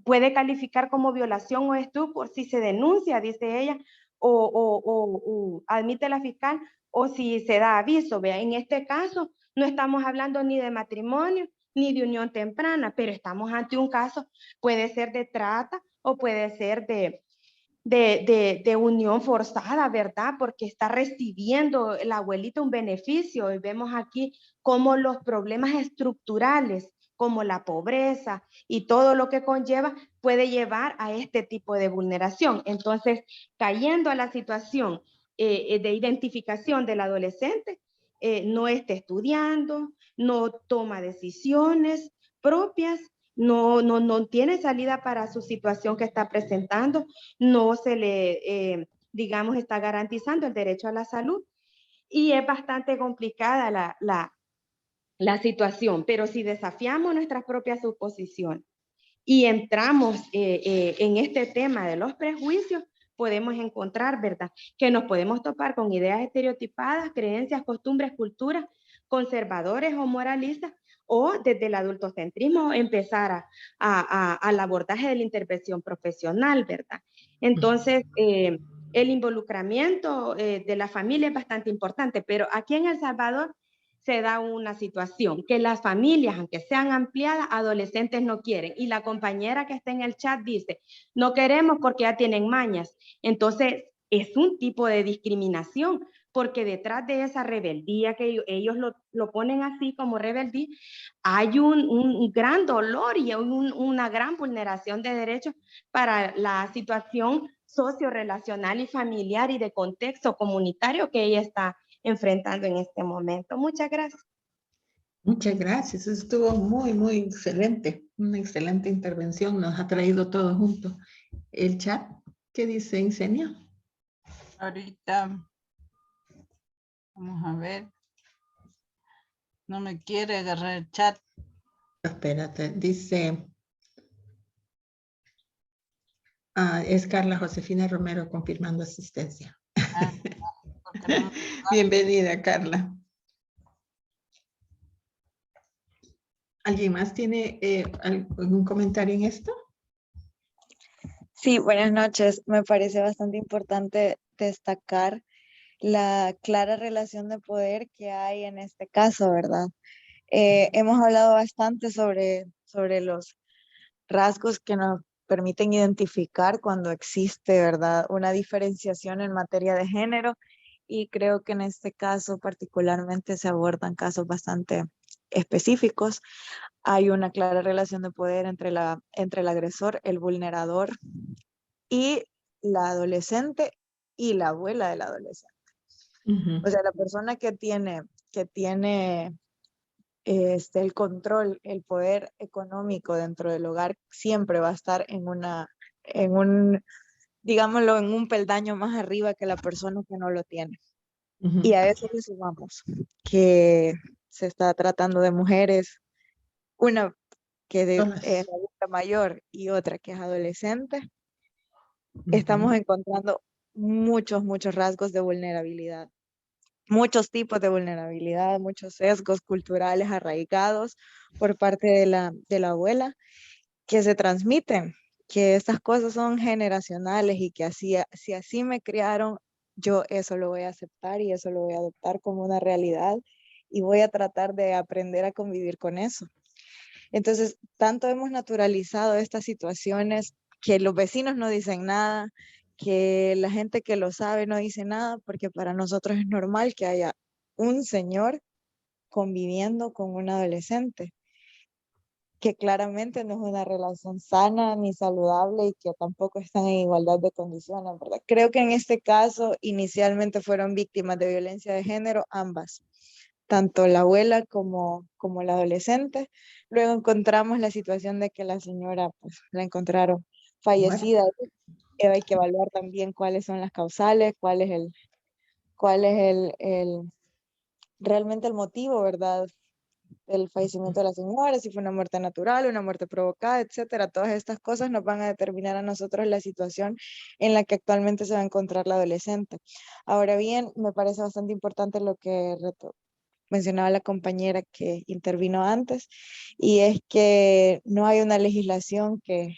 puede calificar como violación o estupro si se denuncia, dice ella, o admite la fiscal, o si se da aviso. Vea, en este caso no estamos hablando ni de matrimonio ni de unión temprana, pero estamos ante un caso, puede ser de trata o puede ser de unión forzada, ¿verdad? Porque está recibiendo la abuelita un beneficio y vemos aquí cómo los problemas estructurales como la pobreza y todo lo que conlleva puede llevar a este tipo de vulneración. Entonces, cayendo a la situación de identificación del adolescente, no está estudiando, no toma decisiones propias, no tiene salida para su situación que está presentando, no se le, digamos, está garantizando el derecho a la salud y es bastante complicada la situación, pero si desafiamos nuestras propias suposiciones y entramos en este tema de los prejuicios, podemos encontrar, ¿verdad?, que nos podemos topar con ideas estereotipadas, creencias, costumbres, culturas conservadores o moralistas, o desde el adultocentrismo empezar al abordaje de la intervención profesional, ¿verdad? Entonces, el involucramiento de la familia es bastante importante, pero aquí en El Salvador se da una situación que las familias, aunque sean ampliadas, adolescentes no quieren. Y la compañera que está en el chat dice, no queremos porque ya tienen mañas. Entonces, es un tipo de discriminación, porque detrás de esa rebeldía, que ellos lo ponen así como rebeldía, hay un gran dolor y una gran vulneración de derechos para la situación socio-relacional y familiar y de contexto comunitario que ella está enfrentando en este momento. Muchas gracias. Muchas gracias. Estuvo muy, muy excelente. Una excelente intervención. Nos ha traído todo junto. El chat, ¿qué dice Ingenio? Ahorita, vamos a ver. No me quiere agarrar el chat. Espérate, dice... es Carla Josefina Romero confirmando asistencia. No... Bienvenida, Carla. ¿Alguien más tiene algún comentario en esto? Sí, buenas noches. Me parece bastante importante destacar la clara relación de poder que hay en este caso, ¿verdad? Hemos hablado bastante sobre los rasgos que nos permiten identificar cuando existe, ¿verdad?, una diferenciación en materia de género, y creo que en este caso particularmente se abordan casos bastante específicos. Hay una clara relación de poder entre el agresor, el vulnerador y la adolescente y la abuela del adolescente. O sea, la persona que tiene el control, el poder económico dentro del hogar siempre va a estar digámoslo, en un peldaño más arriba que la persona que no lo tiene. Y a eso le sumamos que se está tratando de mujeres, una que es adulta mayor y otra que es adolescente. Estamos encontrando muchos rasgos de vulnerabilidad. Muchos tipos de vulnerabilidad, muchos sesgos culturales arraigados por parte de la abuela que se transmiten, que estas cosas son generacionales y que si así me criaron, yo eso lo voy a aceptar y eso lo voy a adoptar como una realidad y voy a tratar de aprender a convivir con eso. Entonces, tanto hemos naturalizado estas situaciones que los vecinos no dicen nada, que la gente que lo sabe no dice nada, porque para nosotros es normal que haya un señor conviviendo con un adolescente, que claramente no es una relación sana ni saludable y que tampoco están en igualdad de condiciones, ¿verdad? Creo que en este caso inicialmente fueron víctimas de violencia de género ambas, tanto la abuela como la adolescente. Luego encontramos la situación de que la señora, pues, la encontraron fallecida hay que evaluar también cuáles son las causales, cuál es realmente el motivo, ¿verdad? El fallecimiento de la señora, si fue una muerte natural, una muerte provocada, etcétera. Todas estas cosas nos van a determinar a nosotros la situación en la que actualmente se va a encontrar la adolescente. Ahora bien, me parece bastante importante lo que mencionaba la compañera que intervino antes, y es que no hay una legislación que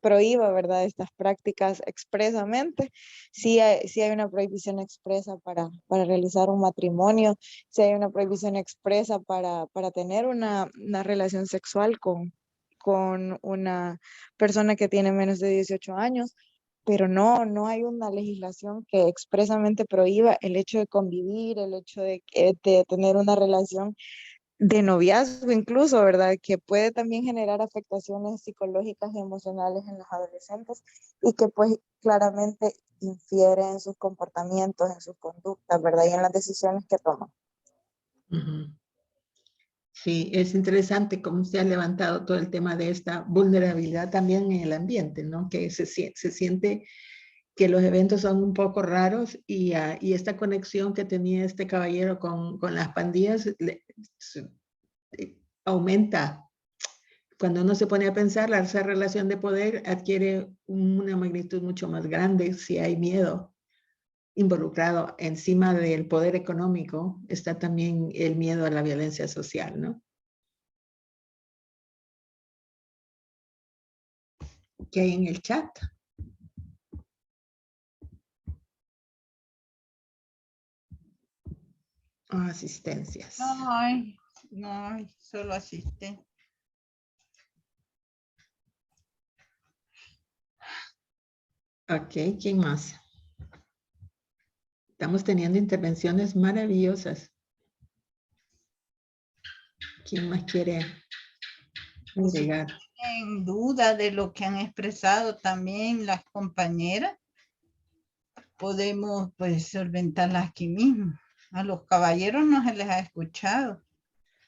prohíba, ¿verdad?, estas prácticas expresamente. Sí hay una prohibición expresa para realizar un matrimonio, sí hay una prohibición expresa para tener una relación sexual con una persona que tiene menos de 18 años, pero no hay una legislación que expresamente prohíba el hecho de convivir, el hecho de tener una relación de noviazgo incluso, ¿verdad? Que puede también generar afectaciones psicológicas y emocionales en los adolescentes y que pues claramente infiere en sus comportamientos, en sus conductas, ¿verdad? Y en las decisiones que toman. Sí, es interesante cómo se ha levantado todo el tema de esta vulnerabilidad también en el ambiente, ¿no? Que se siente que los eventos son un poco raros y esta conexión que tenía este caballero con las pandillas aumenta. Cuando uno se pone a pensar, esa relación de poder adquiere una magnitud mucho más grande si hay miedo involucrado. Encima del poder económico está también el miedo a la violencia social, ¿no? ¿Qué hay en el chat? Asistencias. No hay, solo asistente. Ok, ¿quién más? Estamos teniendo intervenciones maravillosas. ¿Quién más quiere agregar? En duda de lo que han expresado también las compañeras, podemos pues solventarlas aquí mismo. A los caballeros no se les ha escuchado.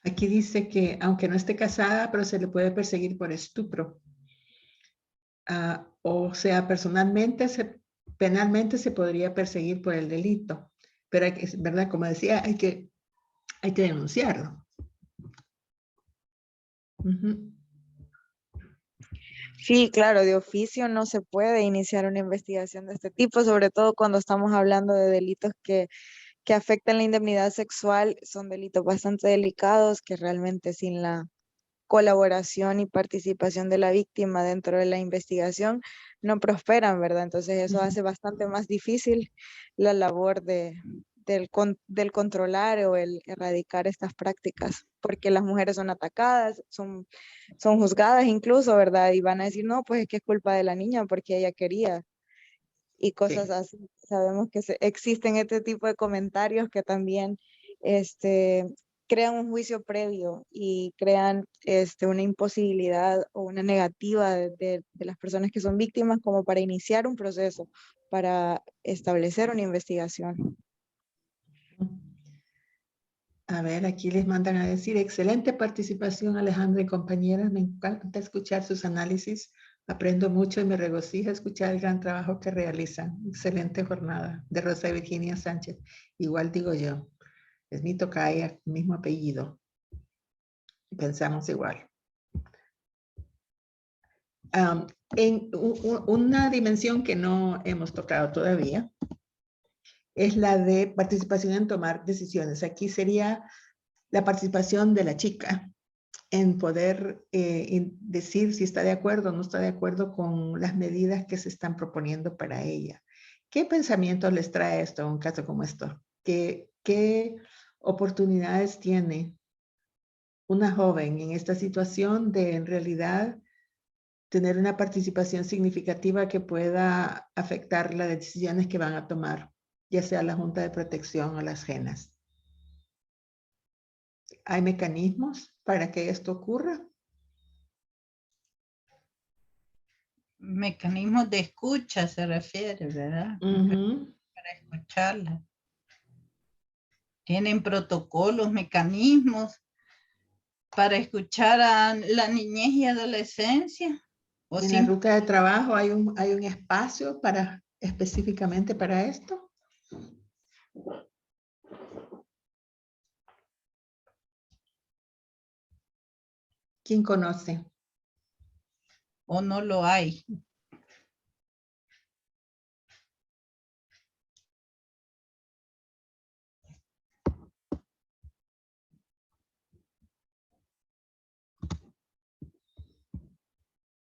Aquí dice que aunque no esté casada, pero se le puede perseguir por estupro. O sea, penalmente se podría perseguir por el delito. Pero hay que, ¿verdad? Como decía, hay que denunciarlo. Sí, claro, de oficio no se puede iniciar una investigación de este tipo, sobre todo cuando estamos hablando de delitos que afectan la indemnidad sexual. Son delitos bastante delicados que realmente sin la colaboración y participación de la víctima dentro de la investigación no prosperan, ¿verdad? Entonces eso hace bastante más difícil la labor del controlar o el erradicar estas prácticas, porque las mujeres son atacadas, son juzgadas incluso, ¿verdad? Y van a decir, no, pues es que es culpa de la niña porque ella quería, y cosas así. Sabemos que existen este tipo de comentarios que también crean un juicio previo y crean una imposibilidad o una negativa de las personas que son víctimas como para iniciar un proceso, para establecer una investigación. A ver, aquí les mandan a decir, excelente participación Alejandra y compañeras, me encanta escuchar sus análisis, aprendo mucho y me regocija escuchar el gran trabajo que realizan. Excelente jornada, de Rosa Virginia Sánchez. Igual digo yo, es mi tocaya, mismo apellido. Pensamos igual. En una dimensión que no hemos tocado todavía es la de participación en tomar decisiones. Aquí sería la participación de la chica en poder decir si está de acuerdo o no está de acuerdo con las medidas que se están proponiendo para ella. ¿Qué pensamientos les trae esto en un caso como esto? ¿Qué oportunidades tiene una joven en esta situación de en realidad tener una participación significativa que pueda afectar las decisiones que van a tomar, ya sea la Junta de Protección o las JENAS? ¿Hay mecanismos para que esto ocurra? Mecanismos de escucha se refiere, ¿verdad? Para escucharla. Tienen protocolos, mecanismos para escuchar a la niñez y adolescencia. En la ruta de trabajo hay un espacio específicamente para esto. ¿Quién conoce? ¿O no lo hay?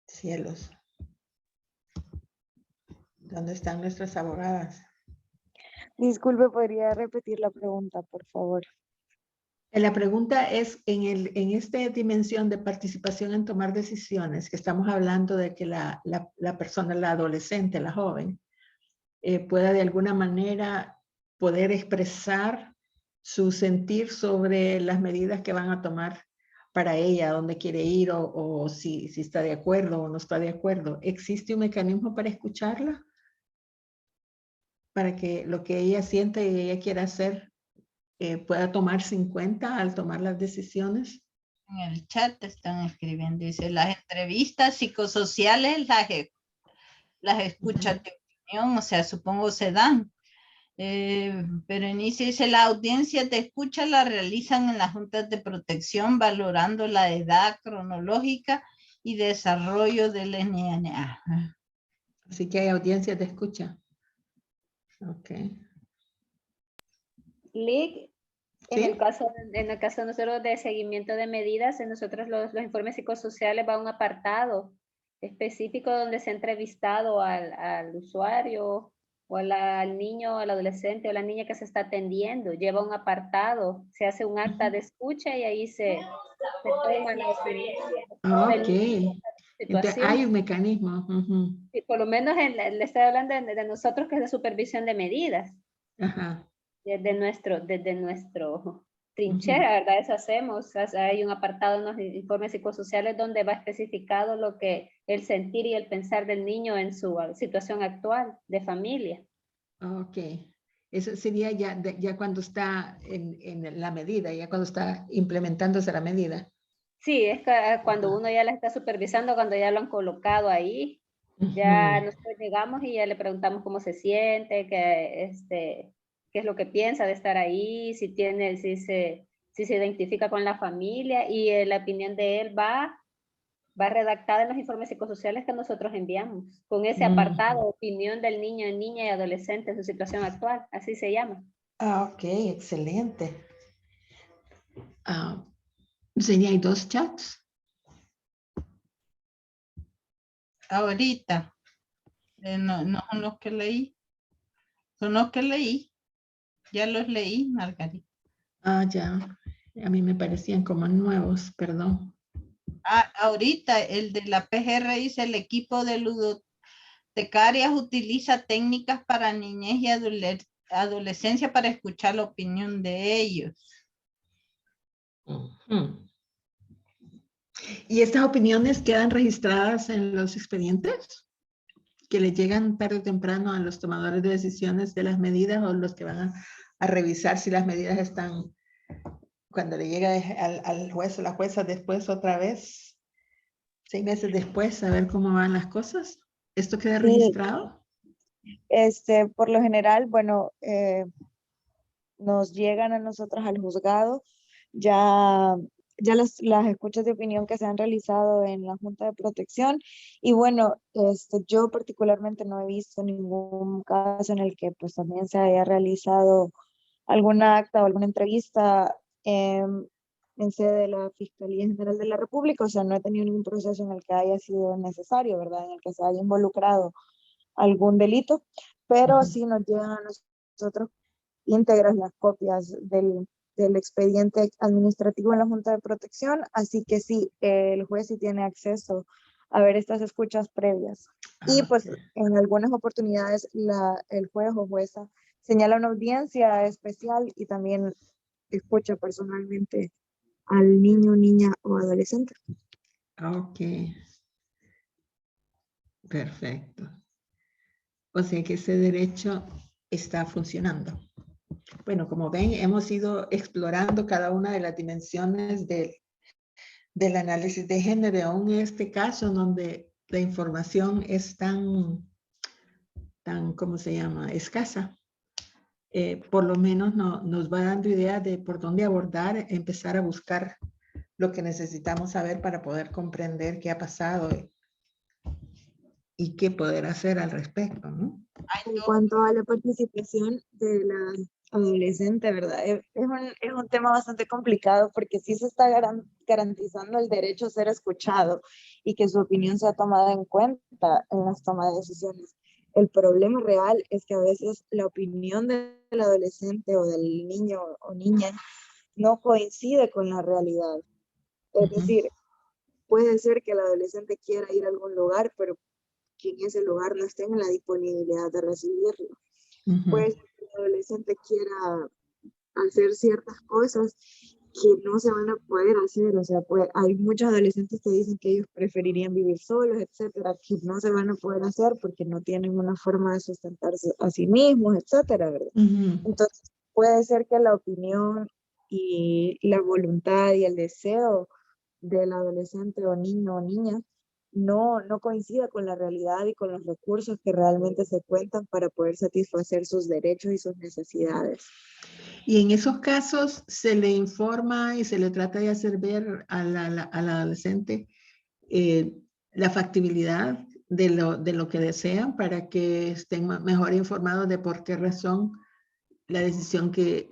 Cielos. ¿Dónde están nuestras abogadas? Disculpe, ¿podría repetir la pregunta, por favor? La pregunta es, en esta dimensión de participación en tomar decisiones, que estamos hablando de que la persona, la adolescente, la joven, pueda de alguna manera poder expresar su sentir sobre las medidas que van a tomar para ella, dónde quiere ir o si está de acuerdo o no está de acuerdo. ¿Existe un mecanismo para escucharla? Para que lo que ella siente y ella quiera hacer pueda tomarse en cuenta al tomar las decisiones. En el chat están escribiendo, dice, las entrevistas psicosociales las escuchas de opinión, o sea, supongo se dan. Berenice dice, la audiencia de escucha la realizan en las juntas de protección, valorando la edad cronológica y desarrollo del NNA. Así que hay audiencias de escucha. Ok. Lick, ¿Sí? en el caso de nosotros de seguimiento de medidas, en nosotros los informes psicosociales va a un apartado específico donde se ha entrevistado al usuario o al niño, al adolescente o la niña que se está atendiendo. Lleva un apartado, se hace un acta de escucha y ahí se toma la opinión. Ok. Entonces, hay un mecanismo. Sí, por lo menos le estoy hablando de nosotros, que es de supervisión de medidas. Ajá. Desde nuestro trinchera, ¿verdad? Eso hacemos. Hay un apartado en los informes psicosociales donde va especificado lo que el sentir y el pensar del niño en su situación actual de familia. Ok. Eso sería ya cuando está en la medida, ya cuando está implementándose la medida. Sí, es que cuando uno ya la está supervisando, cuando ya lo han colocado ahí, ya nosotros llegamos y ya le preguntamos cómo se siente, qué es lo que piensa de estar ahí, si se identifica con la familia, y la opinión de él va redactada en los informes psicosociales que nosotros enviamos, con ese apartado, opinión del niño, niña y adolescente en su situación actual, así se llama. Ah, ok, excelente. ¿Hay 2 chats? Ahorita, no son los que leí, son los que leí, ya los leí, Margarita. Ah, ya. A mí me parecían como nuevos, perdón. Ahorita el de la PGR dice, el equipo de ludotecarias utiliza técnicas para niñez y adolescencia para escuchar la opinión de ellos. ¿Y estas opiniones quedan registradas en los expedientes? ¿Que le llegan tarde o temprano a los tomadores de decisiones de las medidas, o los que van a revisar si las medidas están, cuando le llega al juez o la jueza después otra vez, 6 meses después, a ver cómo van las cosas? ¿Esto queda registrado? Por lo general, bueno, nos llegan a nosotros al juzgado ya las escuchas de opinión que se han realizado en la Junta de Protección, y bueno, yo particularmente no he visto ningún caso en el que pues también se haya realizado alguna acta o alguna entrevista en sede de la Fiscalía General de la República. O sea, no he tenido ningún proceso en el que haya sido necesario, ¿verdad? En el que se haya involucrado algún delito, pero sí nos llegan a nosotros íntegras las copias del expediente administrativo en la Junta de Protección, así que sí, el juez sí tiene acceso a ver estas escuchas previas. Y pues en algunas oportunidades el juez o jueza señala una audiencia especial y también escucha personalmente al niño, niña o adolescente. Ok. Perfecto. O sea que ese derecho está funcionando. Bueno, como ven, hemos ido explorando cada una de las dimensiones del análisis de género, aún en este caso donde la información es tan, ¿cómo se llama? Escasa. Por lo menos nos va dando idea de por dónde abordar, empezar a buscar lo que necesitamos saber para poder comprender qué ha pasado y qué poder hacer al respecto, ¿no? En cuanto a la participación de la adolescente, ¿verdad? Es un tema bastante complicado porque sí se está garantizando el derecho a ser escuchado y que su opinión sea tomada en cuenta en las tomas de decisiones. El problema real es que a veces la opinión del adolescente o del niño o niña no coincide con la realidad. Es decir, puede ser que el adolescente quiera ir a algún lugar, pero que en ese lugar no estén en la disponibilidad de recibirlo. Puede ser que el adolescente quiera hacer ciertas cosas que no se van a poder hacer, o sea, hay muchos adolescentes que dicen que ellos preferirían vivir solos, etcétera, que no se van a poder hacer porque no tienen una forma de sustentarse a sí mismos, etcétera, ¿verdad? Entonces, puede ser que la opinión y la voluntad y el deseo del adolescente o niño o niña no coincida con la realidad y con los recursos que realmente se cuentan para poder satisfacer sus derechos y sus necesidades. Y en esos casos se le informa y se le trata de hacer ver al adolescente la factibilidad de lo que desean para que estén mejor informados de por qué razón la decisión que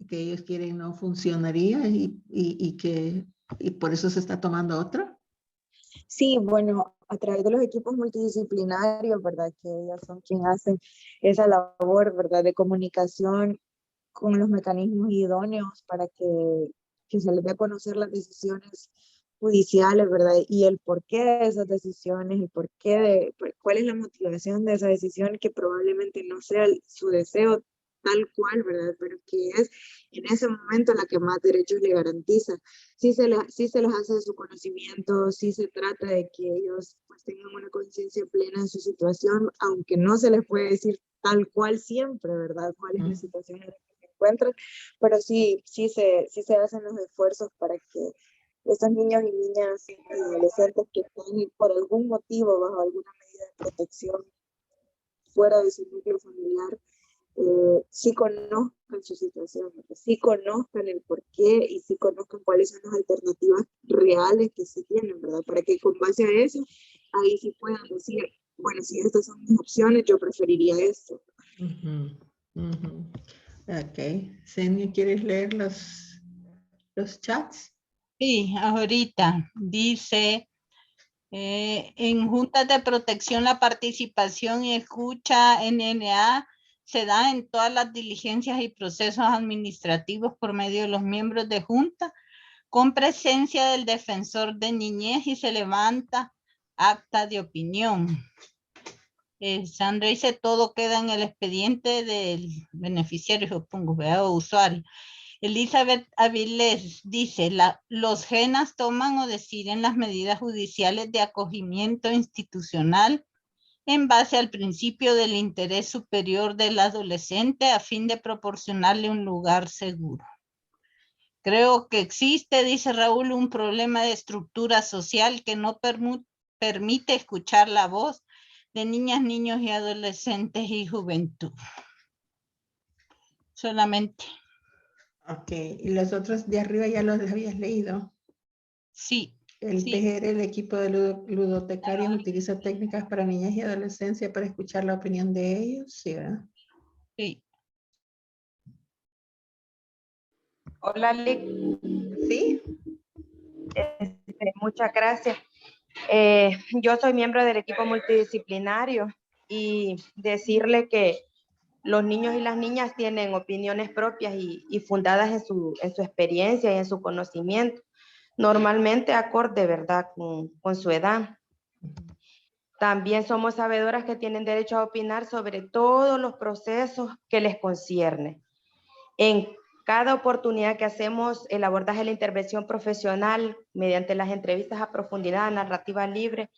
ellos quieren no funcionaría y por eso se está tomando otra. Sí, bueno, a través de los equipos multidisciplinarios, ¿verdad? Que ellas son quienes hacen esa labor, ¿verdad? De comunicación con los mecanismos idóneos para que se les dé a conocer las decisiones judiciales, ¿verdad? Y el porqué de esas decisiones, el porqué cuál es la motivación de esa decisión, que probablemente no sea su deseo tal cual, ¿verdad? Pero que es en ese momento la que más derechos le garantiza. Sí se les hace de su conocimiento, sí se trata de que ellos pues, tengan una conciencia plena de su situación, aunque no se les puede decir tal cual siempre, ¿verdad? Cuál es la situación en la que se encuentran, pero sí se hacen los esfuerzos para que estos niños y niñas y adolescentes que están por algún motivo bajo alguna medida de protección fuera de su núcleo familiar, sí conozcan su situación, sí conozcan el porqué y sí conozcan cuáles son las alternativas reales que se tienen, ¿verdad? Para que con base a eso, ahí sí puedan decir, bueno, si estas son mis opciones, yo preferiría esto. Ok. Senia, ¿quieres leer los chats? Sí, ahorita dice, en juntas de protección la participación y escucha NNA se da en todas las diligencias y procesos administrativos por medio de los miembros de junta, con presencia del defensor de niñez y se levanta acta de opinión. Sandra dice, todo queda en el expediente del beneficiario, supongo, o usuario. Elizabeth Avilés dice, los GENAS toman o deciden las medidas judiciales de acogimiento institucional en base al principio del interés superior del adolescente a fin de proporcionarle un lugar seguro. Creo que existe, dice Raúl, un problema de estructura social que no permite escuchar la voz de niñas, niños y adolescentes y juventud. Solamente. Ok, y los otros de arriba ya los habías leído. Sí. El PGR, el equipo de ludotecarios, utiliza técnicas para niñas y adolescencia para escuchar la opinión de ellos. Sí, ¿verdad? Sí. Hola, Lick. Sí. Muchas gracias. Yo soy miembro del equipo multidisciplinario y decirle que los niños y las niñas tienen opiniones propias y fundadas en su experiencia y en su conocimiento, normalmente acorde, ¿verdad?, con su edad. También somos sabedoras que tienen derecho a opinar sobre todos los procesos que les conciernen. En cada oportunidad que hacemos el abordaje de la intervención profesional mediante las entrevistas a profundidad, narrativa libre,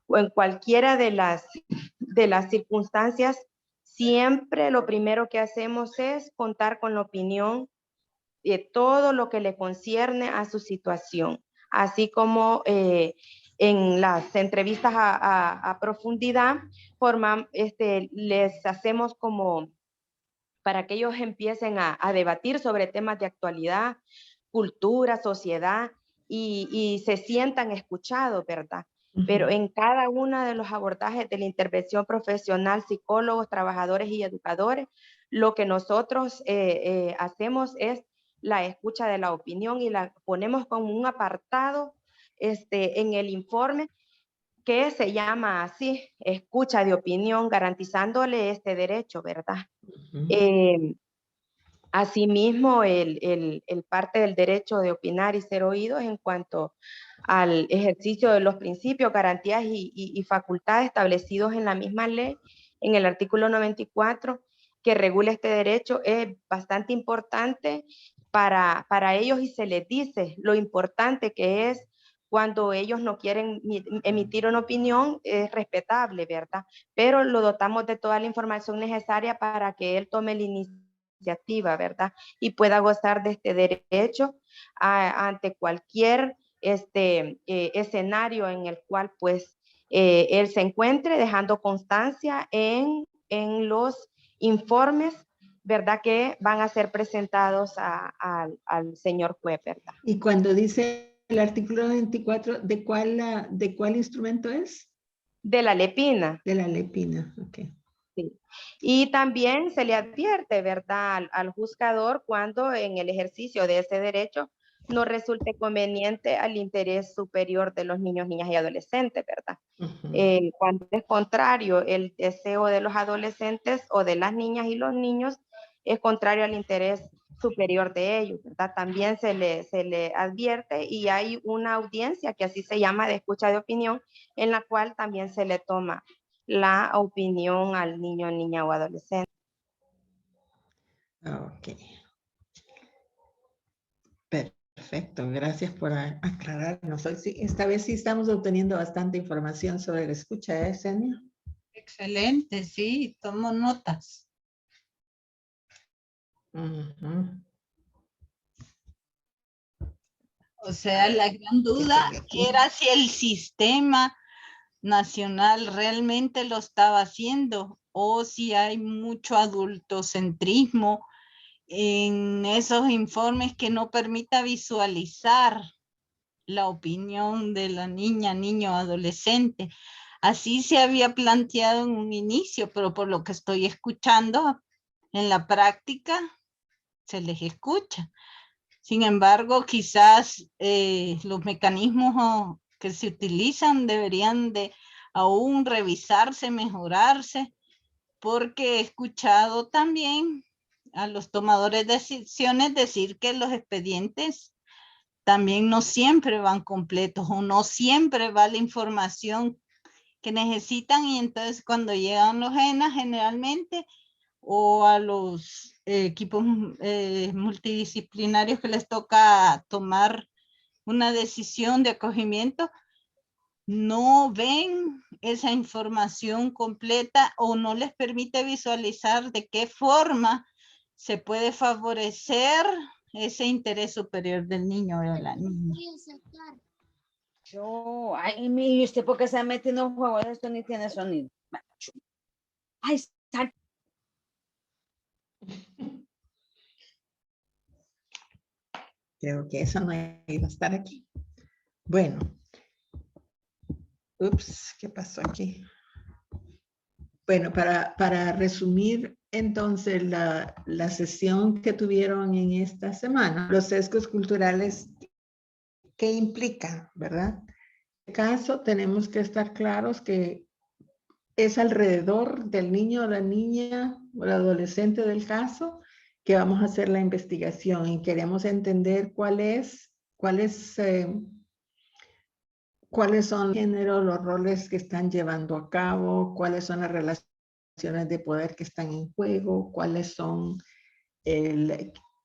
o en cualquiera de las circunstancias, siempre lo primero que hacemos es contar con la opinión de todo lo que le concierne a su situación, así como en las entrevistas a profundidad, les hacemos como para que ellos empiecen a debatir sobre temas de actualidad, cultura, sociedad, y se sientan escuchados, ¿verdad? Pero en cada uno de los abordajes de la intervención profesional, psicólogos, trabajadores y educadores, lo que nosotros hacemos es la escucha de la opinión y la ponemos como un apartado en el informe que se llama así, escucha de opinión, garantizándole este derecho, ¿verdad? Asimismo, el parte del derecho de opinar y ser oídos en cuanto al ejercicio de los principios, garantías y facultades establecidos en la misma ley, en el artículo 94, que regula este derecho, es bastante importante para ellos, y se les dice lo importante que es cuando ellos no quieren emitir una opinión. Es respetable, ¿verdad? Pero lo dotamos de toda la información necesaria para que él tome la iniciativa, ¿verdad? Y pueda gozar de este derecho ante cualquier escenario en el cual pues él se encuentre, dejando constancia en los informes, ¿verdad? Que van a ser presentados al señor juez, ¿verdad? Y cuando dice el artículo 24, ¿de cuál instrumento es? De la LEPINA. De la LEPINA, ok. Sí. Y también se le advierte, ¿verdad? Al juzgador cuando en el ejercicio de ese derecho no resulte conveniente al interés superior de los niños, niñas y adolescentes, ¿verdad? Cuando es contrario el deseo de los adolescentes o de las niñas y los niños, es contrario al interés superior de ellos, ¿verdad? También se le advierte, y hay una audiencia que así se llama, de escucha de opinión, en la cual también se le toma la opinión al niño, niña o adolescente. Ok. Perfecto, gracias por aclararnos. Esta vez sí estamos obteniendo bastante información sobre la escucha, ¿eh, Senia? Excelente, sí, tomo notas. O sea, la gran duda era si el sistema nacional realmente lo estaba haciendo o si hay mucho adultocentrismo en esos informes que no permita visualizar la opinión de la niña, niño, adolescente. Así se había planteado en un inicio, pero por lo que estoy escuchando, en la práctica se les escucha. Sin embargo, quizás los mecanismos que se utilizan deberían de aún revisarse, mejorarse, porque he escuchado también a los tomadores de decisiones decir que los expedientes también no siempre van completos o no siempre va la información que necesitan, y entonces cuando llegan los ENA generalmente o a los equipos multidisciplinarios que les toca tomar una decisión de acogimiento, no ven esa información completa o no les permite visualizar de qué forma se puede favorecer ese interés superior del niño o de la niña. Ay, ¿y usted por qué se mete en un juego de esto ni tiene sonido? Ay, sal. Creo que eso no iba a estar aquí. Bueno. Ups, ¿qué pasó aquí? Bueno, para resumir entonces la sesión que tuvieron en esta semana, los sesgos culturales, ¿qué implica, verdad? En este caso tenemos que estar claros que es alrededor del niño o la niña o el adolescente del caso que vamos a hacer la investigación, y queremos entender cuáles son el género, los roles que están llevando a cabo, cuáles son las relaciones de poder que están en juego, cuáles son,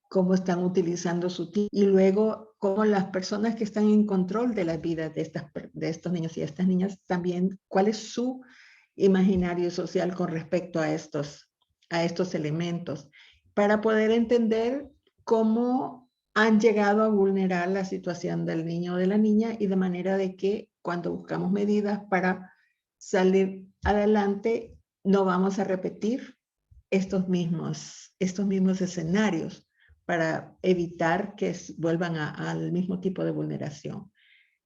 cómo están utilizando su tiempo, y luego cómo las personas que están en control de las vidas de estos niños y estas niñas también, cuál es su imaginario social con respecto a estos elementos, para poder entender cómo han llegado a vulnerar la situación del niño o de la niña, y de manera de que cuando buscamos medidas para salir adelante, no vamos a repetir estos mismos escenarios para evitar que vuelvan al mismo tipo de vulneración.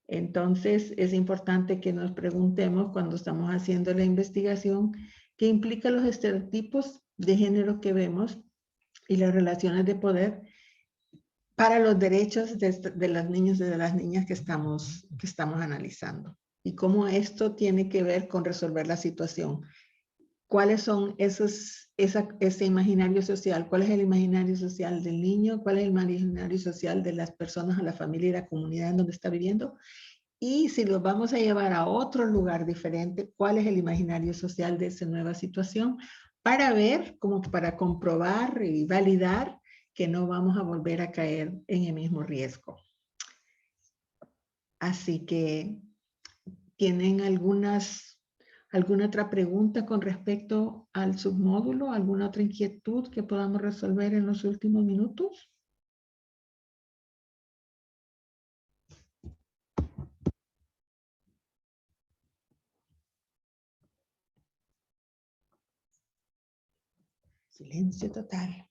Entonces, es importante que nos preguntemos cuando estamos haciendo la investigación qué implica los estereotipos de género que vemos y las relaciones de poder para los derechos de los niños y de las niñas que estamos analizando. Y cómo esto tiene que ver con resolver la situación. ¿Cuáles son ese imaginario social? ¿Cuál es el imaginario social del niño? ¿Cuál es el imaginario social de las personas, a la familia y la comunidad en donde está viviendo? Y si los vamos a llevar a otro lugar diferente, ¿cuál es el imaginario social de esa nueva situación? Para ver, como para comprobar y validar que no vamos a volver a caer en el mismo riesgo. Así que, ¿tienen alguna otra pregunta con respecto al submódulo? ¿Alguna otra inquietud que podamos resolver en los últimos minutos? Silencio total.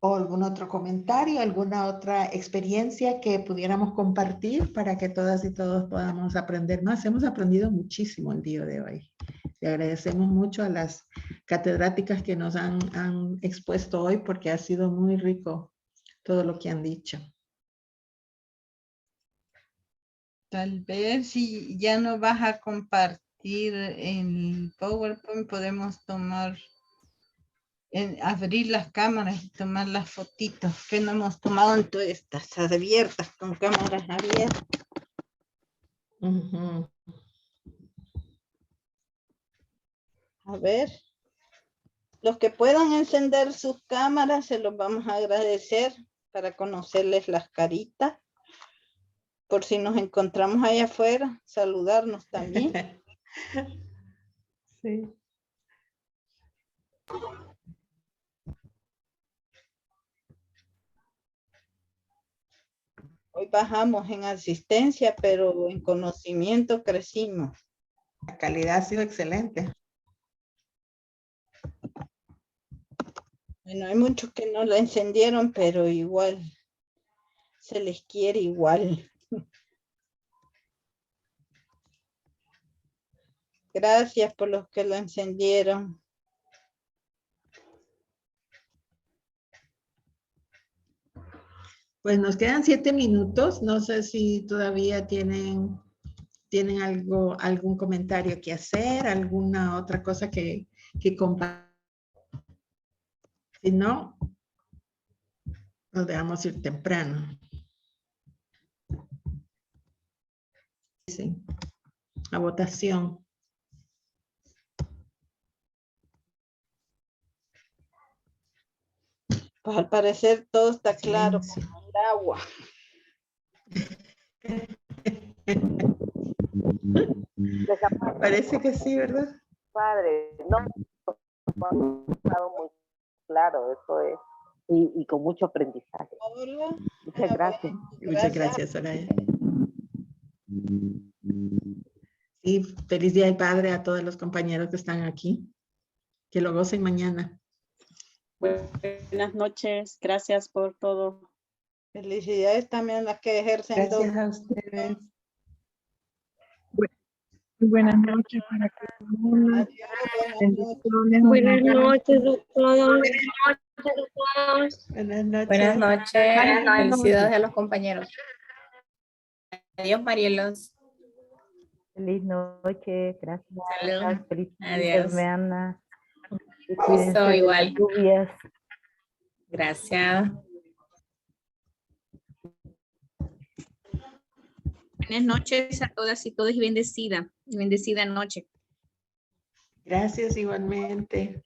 ¿O algún otro comentario, alguna otra experiencia que pudiéramos compartir para que todas y todos podamos aprender más? Hemos aprendido muchísimo el día de hoy. Le agradecemos mucho a las catedráticas que nos han expuesto hoy, porque ha sido muy rico todo lo que han dicho. Tal vez si ya no vas a compartir en PowerPoint, podemos abrir las cámaras y tomar las fotitos que no hemos tomado en todas estas abiertas, con cámaras abiertas. A ver, los que puedan encender sus cámaras se los vamos a agradecer para conocerles las caritas. Por si nos encontramos allá afuera, saludarnos también. Sí. Hoy bajamos en asistencia, pero en conocimiento crecimos. La calidad ha sido excelente. Bueno, hay muchos que no la encendieron, pero igual se les quiere igual. Gracias por los que lo encendieron. Pues nos quedan 7 minutos. No sé si todavía tienen algún comentario que hacer, alguna otra cosa que compartir. Si no, nos dejamos ir temprano. Sí. A votación. Pues al parecer todo está claro como el agua. Parece que sí, ¿verdad? Padre, no, ha estado muy claro, eso es, y con mucho aprendizaje. Hola. Muchas gracias. Muchas gracias, Soraya. Sí, feliz Día del Padre a todos los compañeros que están aquí. Que lo gocen mañana. Buenas noches, gracias por todo. Felicidades también a las que ejercen. Gracias a ustedes. Buenas noches para cada uno. Buenas noches, doctor. Buenas noches. Buenas noches. Felicidades a los compañeros. Adiós, Marielos. Feliz noche, gracias. Salud. Feliz Adiós. Ana. Eso igual. Lluvias. Gracias. Buenas noches a todas y todos y bendecida noche. Gracias igualmente.